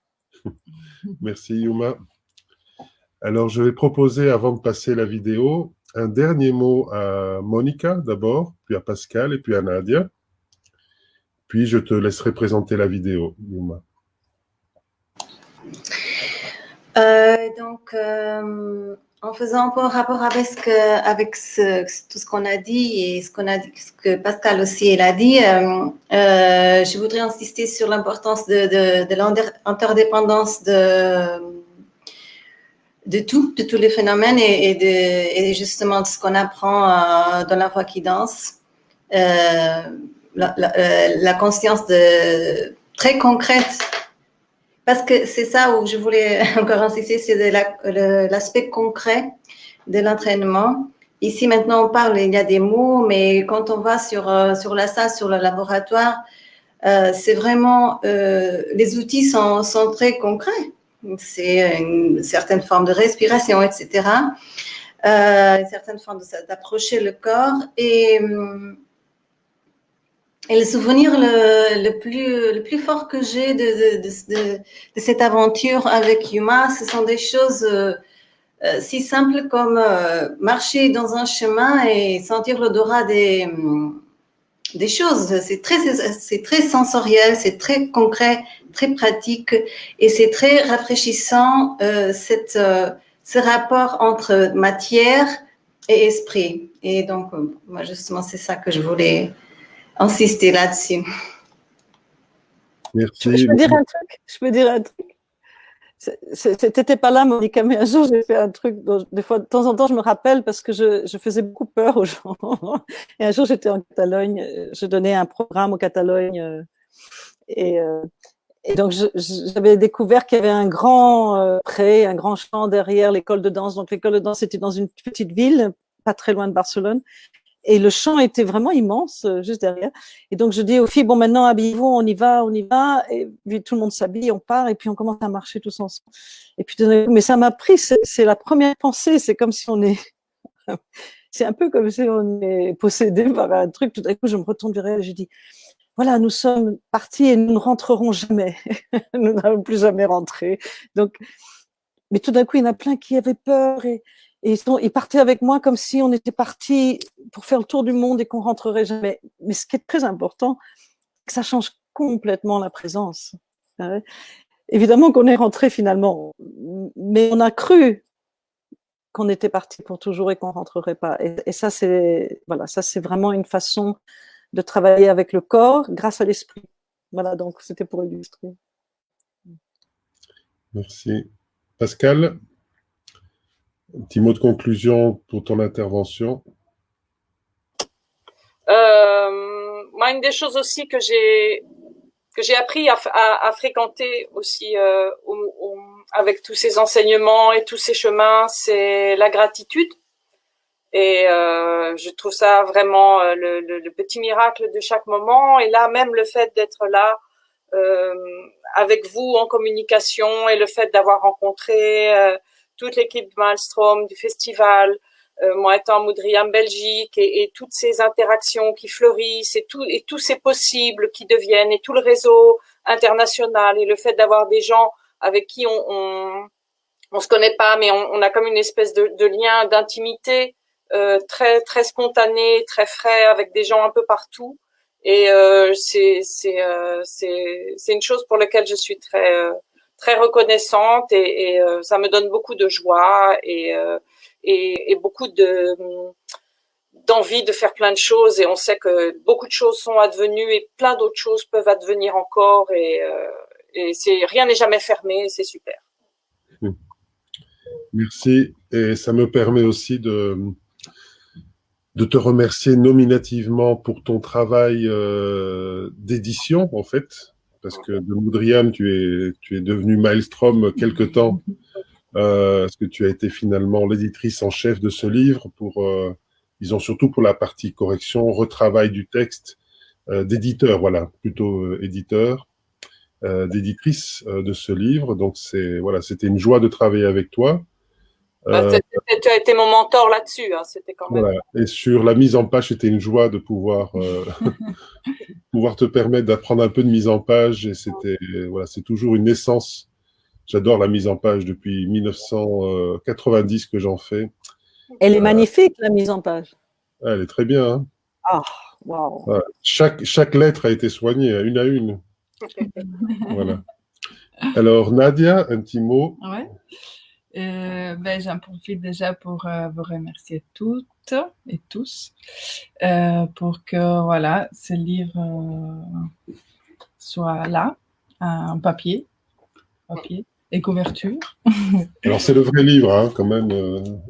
Merci Yuma. Alors, je vais proposer, avant de passer la vidéo, un dernier mot à Monica d'abord, puis à Pascal et puis à Nadia. Puis je te laisserai présenter la vidéo, Yuma. En faisant un peu un rapport avec, tout ce qu'on a dit et ce que Pascal aussi elle a dit, je voudrais insister sur l'importance de l'interdépendance de tous les phénomènes et justement de ce qu'on apprend dans la voix qui danse. La conscience très concrète, parce que c'est ça où je voulais encore insister, c'est l'aspect concret de l'entraînement. Ici, maintenant, on parle, il y a des mots, mais quand on va sur la salle, sur le laboratoire, c'est vraiment, les outils sont très concrets. C'est une certaine forme de respiration, etc. Une certaine forme d'approcher le corps et le souvenir le plus fort que j'ai de cette aventure avec Yuma, ce sont des choses si simples comme marcher dans un chemin et sentir l'odorat des choses. C'est très sensoriel, c'est très concret, très pratique et c'est très rafraîchissant ce rapport entre matière et esprit. Et donc, moi justement, c'est ça que je voulais insister là-dessus. Merci. Je peux dire un truc. T'étais pas là, Monica, mais un jour j'ai fait un truc dont des fois, de temps en temps, je me rappelle parce que je faisais beaucoup peur aux gens. Et un jour, j'étais en Catalogne, je donnais un programme au Catalogne et donc j'avais découvert qu'il y avait un grand pré, un grand champ derrière l'école de danse. Donc l'école de danse était dans une petite ville, pas très loin de Barcelone. Et le champ était vraiment immense, juste derrière. Et donc, je dis aux filles, bon, maintenant, habillez-vous, on y va. Et puis, tout le monde s'habille, on part, et puis on commence à marcher tous ensemble. Et puis, mais ça m'a pris, c'est la première pensée, c'est comme si on est, c'est un peu comme si on est possédé par un truc. Tout à coup, je me retourne vers elle et je dis, voilà, nous sommes partis et nous ne rentrerons jamais. Nous n'allons plus jamais rentrer. Donc, mais tout d'un coup, il y en a plein qui avaient peur et ils partaient avec moi comme si on était partis pour faire le tour du monde et qu'on rentrerait jamais. Mais ce qui est très important, c'est que ça change complètement la présence. Évidemment qu'on est rentré finalement, mais on a cru qu'on était parti pour toujours et qu'on rentrerait pas. Et ça, c'est vraiment une façon de travailler avec le corps grâce à l'esprit. Voilà, donc c'était pour illustrer. Merci. Pascal, un petit mot de conclusion pour ton intervention. Moi, une des choses aussi que j'ai appris à fréquenter aussi avec tous ces enseignements et tous ces chemins, c'est la gratitude. Et je trouve ça vraiment le petit miracle de chaque moment. Et là, même le fait d'être là avec vous en communication et le fait d'avoir rencontré toute l'équipe de Maelstrom, du festival, moi étant à Moudriam Belgique et toutes ces interactions qui fleurissent et tous ces possibles qui deviennent et tout le réseau international et le fait d'avoir des gens avec qui on se connaît pas mais on a comme une espèce de lien d'intimité très très spontané, très frais avec des gens un peu partout et c'est une chose pour laquelle je suis très très reconnaissante et ça me donne beaucoup de joie et beaucoup d'envie de faire plein de choses et on sait que beaucoup de choses sont advenues et plein d'autres choses peuvent advenir encore et rien n'est jamais fermé, c'est super. Merci et ça me permet aussi de te remercier nominativement pour ton travail d'édition en fait parce que de Moudriam tu es devenu Maelstrom quelque temps Est-ce que tu as été finalement l'éditrice en chef de ce livre disons surtout pour la partie correction, retravail du texte, d'éditeur, voilà, plutôt éditeur, d'éditrice de ce livre. Donc c'était une joie de travailler avec toi. Tu as été mon mentor là-dessus, hein, c'était quand même. Voilà. Et sur la mise en page, c'était une joie de pouvoir pouvoir te permettre d'apprendre un peu de mise en page. Et c'est toujours une essence. J'adore la mise en page depuis 1990 que j'en fais. Elle est magnifique, la mise en page. Elle est très bien. Hein. Ah, waouh. Voilà. Chaque lettre a été soignée, une à une. Voilà. Alors, Nadia, un petit mot. Ouais. J'en profite déjà pour vous remercier toutes et tous pour que voilà, ce livre soit là, en papier et couverture. Alors, c'est le vrai livre, hein, quand même.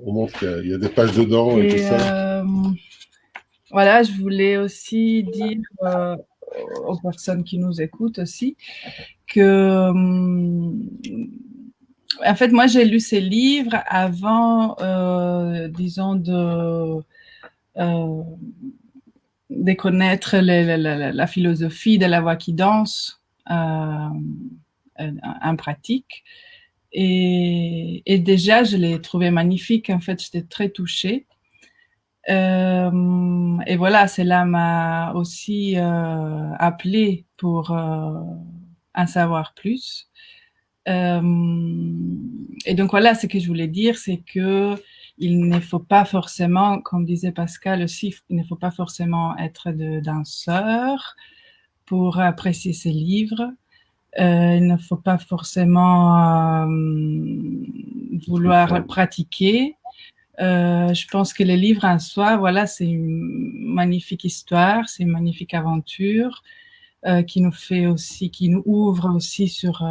On montre qu'il y a des pages dedans et tout ça. Voilà, je voulais aussi dire aux personnes qui nous écoutent aussi que en fait, moi, j'ai lu ces livres avant, disons, de connaître la philosophie de la voix qui danse en pratique. Et déjà, je l'ai trouvé magnifique. En fait, j'étais très touchée. Et voilà, cela m'a aussi appelée pour en savoir plus. Et donc voilà, ce que je voulais dire, c'est que il ne faut pas forcément, comme disait Pascal aussi, il ne faut pas forcément être danseur pour apprécier ces livres. Il ne faut pas forcément vouloir pratiquer. Je pense que les livres en soi, voilà, c'est une magnifique histoire, c'est une magnifique aventure qui nous ouvre aussi sur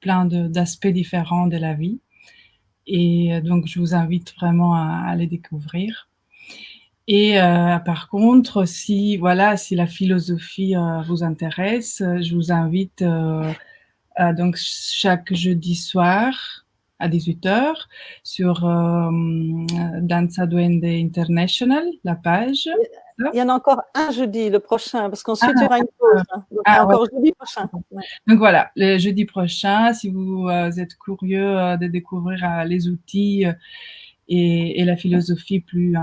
plein d'aspects différents de la vie. Et donc, je vous invite vraiment à les découvrir. Et par contre, si la philosophie vous intéresse, je vous invite donc chaque jeudi soir à 18h sur Danza Duende International, la page. Il y en a encore un jeudi, le prochain, parce qu'ensuite il y aura une pause. Donc, il y a encore jeudi prochain. Ouais. Donc voilà, le jeudi prochain, si vous êtes curieux de découvrir les outils et la philosophie plus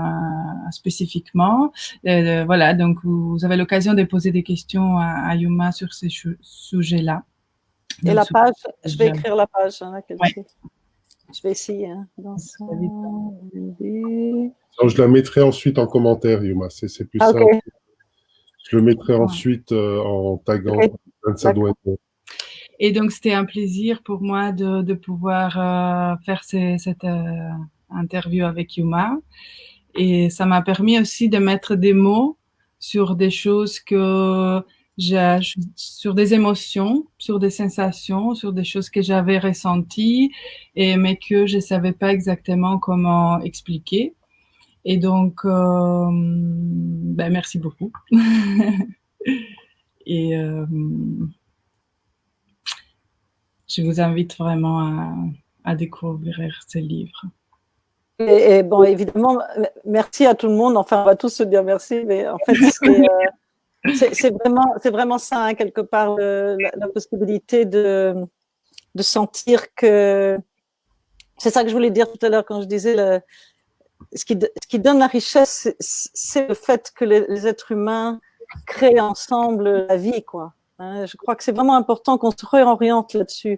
spécifiquement, voilà, donc vous avez l'occasion de poser des questions à Yuma sur ces sujets-là. Et donc, la page, je vais écrire la page. Hein, je vais essayer. Hein, je la mettrai ensuite en commentaire, Yuma. C'est plus simple. Je le mettrai ensuite en taguant Danza Duende. Et donc, c'était un plaisir pour moi de pouvoir faire cette interview avec Yuma. Et ça m'a permis aussi de mettre des mots sur des choses sur des émotions, sur des sensations, sur des choses que j'avais ressenties, mais que je savais pas exactement comment expliquer. Et donc, merci beaucoup. Et je vous invite vraiment à découvrir ce livre. Et bon, évidemment, merci à tout le monde. Enfin, on va tous se dire merci, mais en fait, c'est vraiment ça, hein, quelque part, la possibilité de sentir que… C'est ça que je voulais dire tout à l'heure quand je disais ce qui donne la richesse, c'est le fait que les êtres humains créent ensemble la vie, quoi. Hein, je crois que c'est vraiment important qu'on se réoriente là-dessus.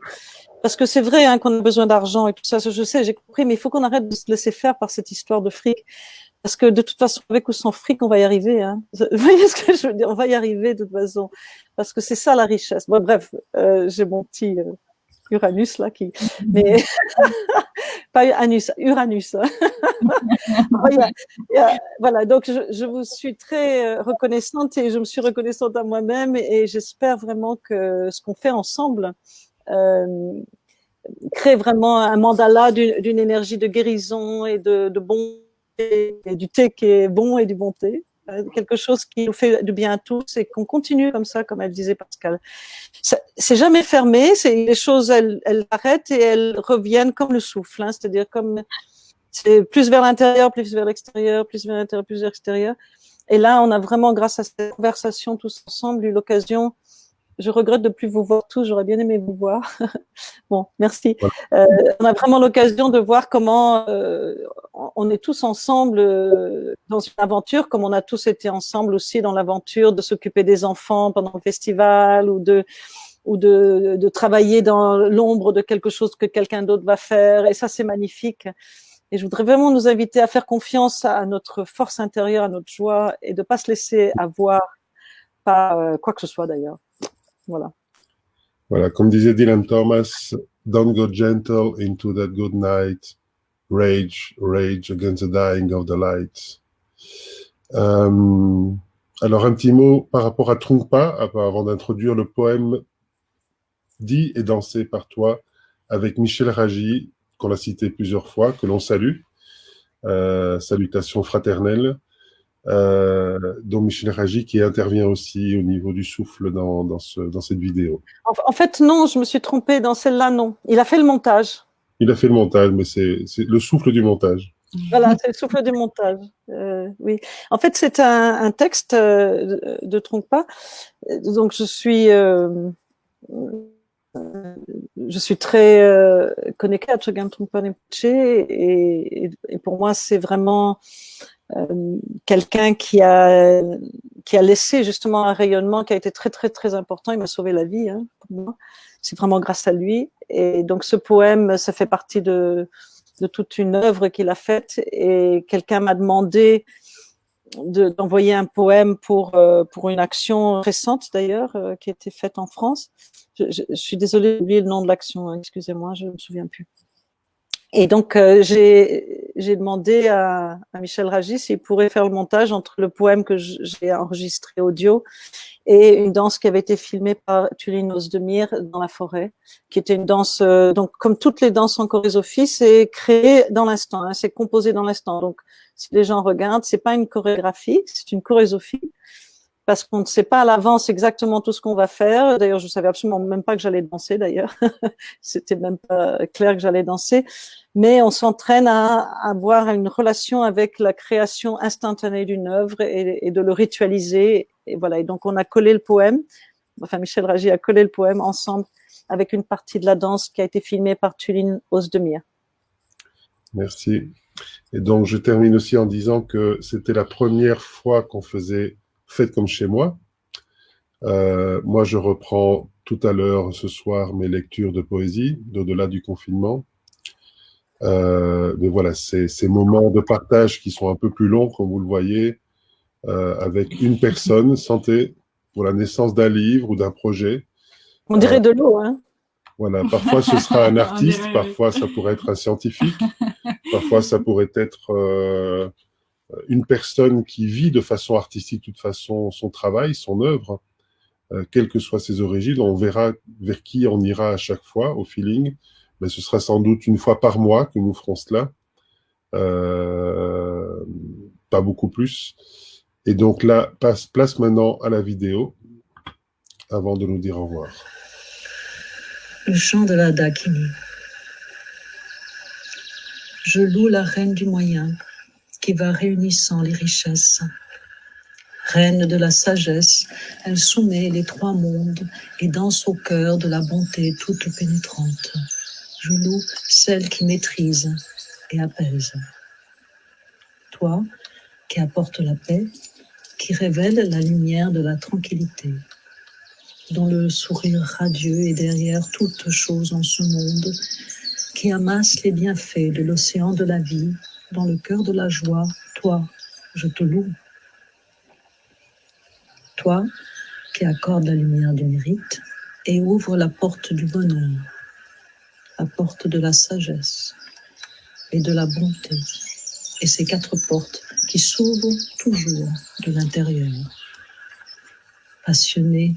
Parce que c'est vrai, hein, qu'on a besoin d'argent et tout ça, je sais, j'ai compris, mais il faut qu'on arrête de se laisser faire par cette histoire de fric. Parce que de toute façon, avec ou sans fric, on va y arriver. Hein. Vous voyez ce que je veux dire? On va y arriver de toute façon. Parce que c'est ça la richesse. Bon, bref, j'ai mon petit Uranus là qui… Mais pas Uranus. Voilà, donc je vous suis très reconnaissante et je me suis reconnaissante à moi-même et j'espère vraiment que ce qu'on fait ensemble crée vraiment un mandala d'une énergie de guérison et de bonté, et du thé qui est bon et du bon thé. quelque chose qui nous fait du bien à tous et qu'on continue comme ça, comme elle disait Pascal. C'est jamais fermé, les choses elles arrêtent et elles reviennent comme le souffle, hein, c'est-à-dire comme c'est plus vers l'intérieur, plus vers l'extérieur, plus vers l'intérieur, plus vers l'extérieur. Et là, on a vraiment, grâce à cette conversation tous ensemble, eu l'occasion. Je regrette de plus vous voir tous, j'aurais bien aimé vous voir. Bon, merci. Voilà. On a vraiment l'occasion de voir comment on est tous ensemble dans une aventure, comme on a tous été ensemble aussi dans l'aventure de s'occuper des enfants pendant le festival ou de travailler dans l'ombre de quelque chose que quelqu'un d'autre va faire. Et ça, c'est magnifique. Et je voudrais vraiment nous inviter à faire confiance à notre force intérieure, à notre joie et de pas se laisser avoir par quoi que ce soit d'ailleurs. Voilà. Voilà, comme disait Dylan Thomas, don't go gentle into that good night, rage against the dying of the light. Alors, un petit mot par rapport à Trungpa, avant d'introduire le poème dit et dansé par toi avec Michel Ragy, qu'on a cité plusieurs fois, que l'on salue. Salutations fraternelles. Dont Michel Ragy qui intervient aussi au niveau du souffle dans cette vidéo. En fait, non, je me suis trompée dans celle-là, non. Il a fait le montage. Il a fait le montage, mais c'est le souffle du montage. Voilà, c'est le souffle du montage. Oui. En fait, c'est un texte de Trungpa. Donc, je suis très connectée à Tsogam Trungpa Rinpoche et pour moi, c'est vraiment quelqu'un qui a laissé justement un rayonnement qui a été très très très important. Il m'a sauvé la vie, hein, pour moi. C'est vraiment grâce à lui. Et donc ce poème, ça fait partie de toute une œuvre qu'il a faite. Et quelqu'un m'a demandé d'envoyer un poème pour une action récente d'ailleurs qui a été faite en France. Je suis désolée d'oublier le nom de l'action, hein, excusez-moi, je ne me souviens plus. Et donc, j'ai demandé à Michel Ragy s'il pourrait faire le montage entre le poème que j'ai enregistré audio et une danse qui avait été filmée par Tulin Ozdemir dans la forêt, qui était une danse, donc comme toutes les danses en chorésophie, c'est créé dans l'instant, hein, c'est composé dans l'instant. Donc, si les gens regardent, c'est pas une chorégraphie, c'est une chorésophie, parce qu'on ne sait pas à l'avance exactement tout ce qu'on va faire. D'ailleurs, je savais absolument même pas que j'allais danser, d'ailleurs. C'était même pas clair que j'allais danser. Mais on s'entraîne à avoir une relation avec la création instantanée d'une œuvre et de le ritualiser. Et voilà. Et donc, on a collé le poème. Enfin, Michel Ragy a collé le poème ensemble avec une partie de la danse qui a été filmée par Tulin Ozdemir. Merci. Et donc, je termine aussi en disant que c'était la première fois qu'on faisait Faites comme chez moi. Moi, je reprends tout à l'heure, ce soir, mes lectures de poésie, d'au-delà du confinement. Mais voilà, ces moments de partage qui sont un peu plus longs, comme vous le voyez, avec une personne, santé, pour la naissance d'un livre ou d'un projet. On dirait de l'eau, hein. Voilà, parfois ce sera un artiste, parfois ça pourrait être un scientifique, parfois ça pourrait être une personne qui vit de façon artistique, de toute façon, son travail, son œuvre, quelles que soient ses origines. On verra vers qui on ira à chaque fois, au feeling. Mais ce sera sans doute une fois par mois que nous ferons cela. Pas beaucoup plus. Et donc là, place maintenant à la vidéo, avant de nous dire au revoir. Le chant de la Dakini. Je loue la reine du moyen, qui va réunissant les richesses. Reine de la sagesse, elle soumet les trois mondes et danse au cœur de la bonté toute pénétrante. Je loue celle qui maîtrise et apaise. Toi, qui apportes la paix, qui révèle la lumière de la tranquillité, dont le sourire radieux est derrière toute chose en ce monde, qui amasse les bienfaits de l'océan de la vie, dans le cœur de la joie, toi, je te loue. Toi, qui accordes la lumière du mérite et ouvre la porte du bonheur, la porte de la sagesse et de la bonté, et ces quatre portes qui s'ouvrent toujours de l'intérieur. Passionné,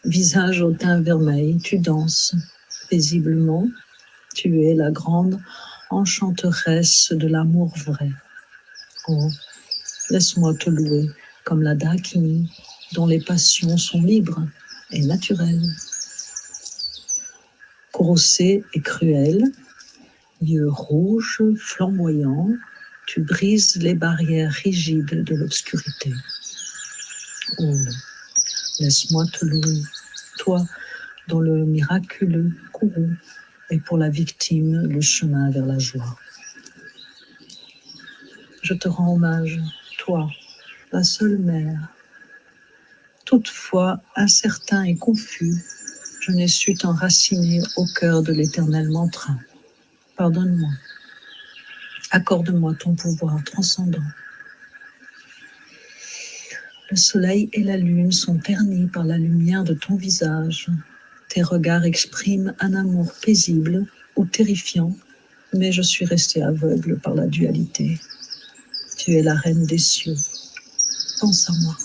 visage au teint vermeil, tu danses paisiblement, tu es la grande enchanteresse de l'amour vrai. Oh, laisse-moi te louer comme la Dakini, dont les passions sont libres et naturelles. Courroucé et cruel, yeux rouges, flamboyants, tu brises les barrières rigides de l'obscurité. Oh, laisse-moi te louer, toi dont le miraculeux courroux est pour la victime le chemin vers la joie. Je te rends hommage, toi, la seule mère. Toutefois, incertain et confus, je n'ai su t'enraciner au cœur de l'éternel mantra. Pardonne-moi. Accorde-moi ton pouvoir transcendant. Le soleil et la lune sont ternis par la lumière de ton visage. Tes regards expriment un amour paisible ou terrifiant, mais je suis restée aveugle par la dualité. Tu es la reine des cieux. Pense à moi.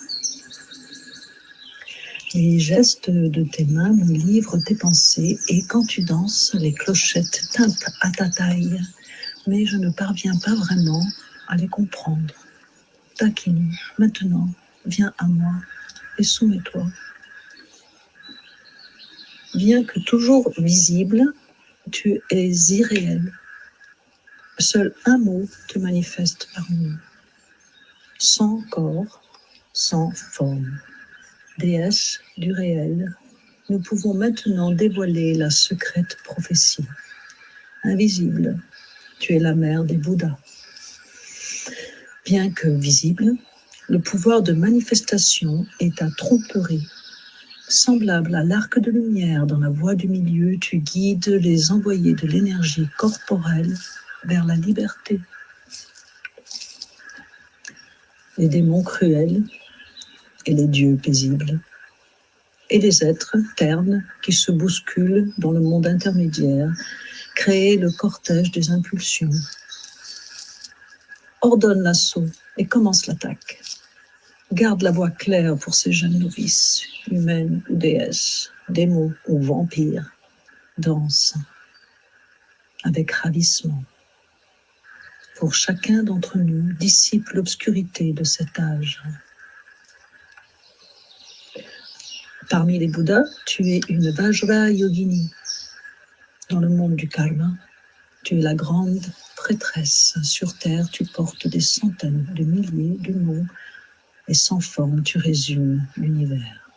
Les gestes de tes mains me livrent tes pensées et quand tu danses, les clochettes tintent à ta taille, mais je ne parviens pas vraiment à les comprendre. Dakini, maintenant, viens à moi et soumets-toi. Bien que toujours visible, tu es irréel. Seul un mot te manifeste parmi nous. Sans corps, sans forme. Déesse du réel, nous pouvons maintenant dévoiler la secrète prophétie. Invisible, tu es la mère des Bouddhas. Bien que visible, le pouvoir de manifestation est ta tromperie. Semblable à l'arc de lumière dans la voie du milieu, tu guides les envoyés de l'énergie corporelle vers la liberté. Les démons cruels et les dieux paisibles, et les êtres ternes qui se bousculent dans le monde intermédiaire, créent le cortège des impulsions. Ordonne l'assaut et commence l'attaque. Garde la voie claire pour ces jeunes novices, humaines ou déesses, démons ou vampires. Danse avec ravissement. Pour chacun d'entre nous, dissipe l'obscurité de cet âge. Parmi les Bouddhas, tu es une Vajra Yogini. Dans le monde du karma, tu es la grande prêtresse. Sur terre, tu portes des centaines de milliers de noms et sans forme, tu résumes l'univers.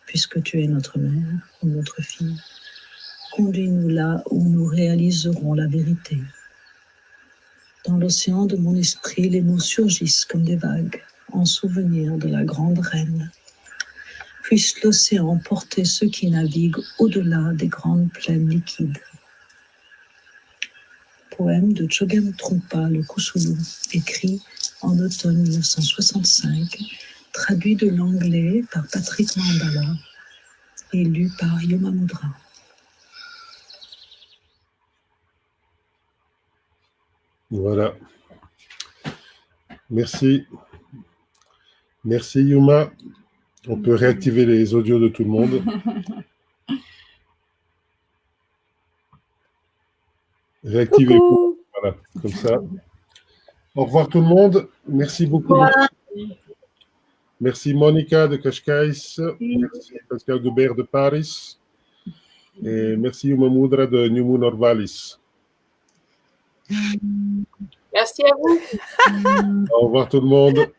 Puisque tu es notre mère ou notre fille, conduis-nous là où nous réaliserons la vérité. Dans l'océan de mon esprit, les mots surgissent comme des vagues, en souvenir de la grande reine. Puisse l'océan porter ceux qui naviguent au-delà des grandes plaines liquides. Poème de Chogyam Trungpa le Kusulu, écrit en automne 1965, traduit de l'anglais par Patrick Mandala et lu par Yoma Mudra. Voilà. Merci. Merci Yuma. On peut réactiver les audios de tout le monde. Réactivez. Voilà, comme ça. Au revoir tout le monde. Merci beaucoup. Merci Monica de Cascais. Merci Pascal Goubert de Paris. Et merci Yuma Mudra de New Moon Orvalis. Merci à vous. Au revoir tout le monde.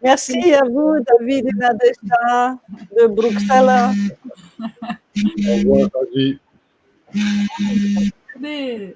Merci à vous, David et Nadesha de Bruxelles. Au revoir, Raji. Allez.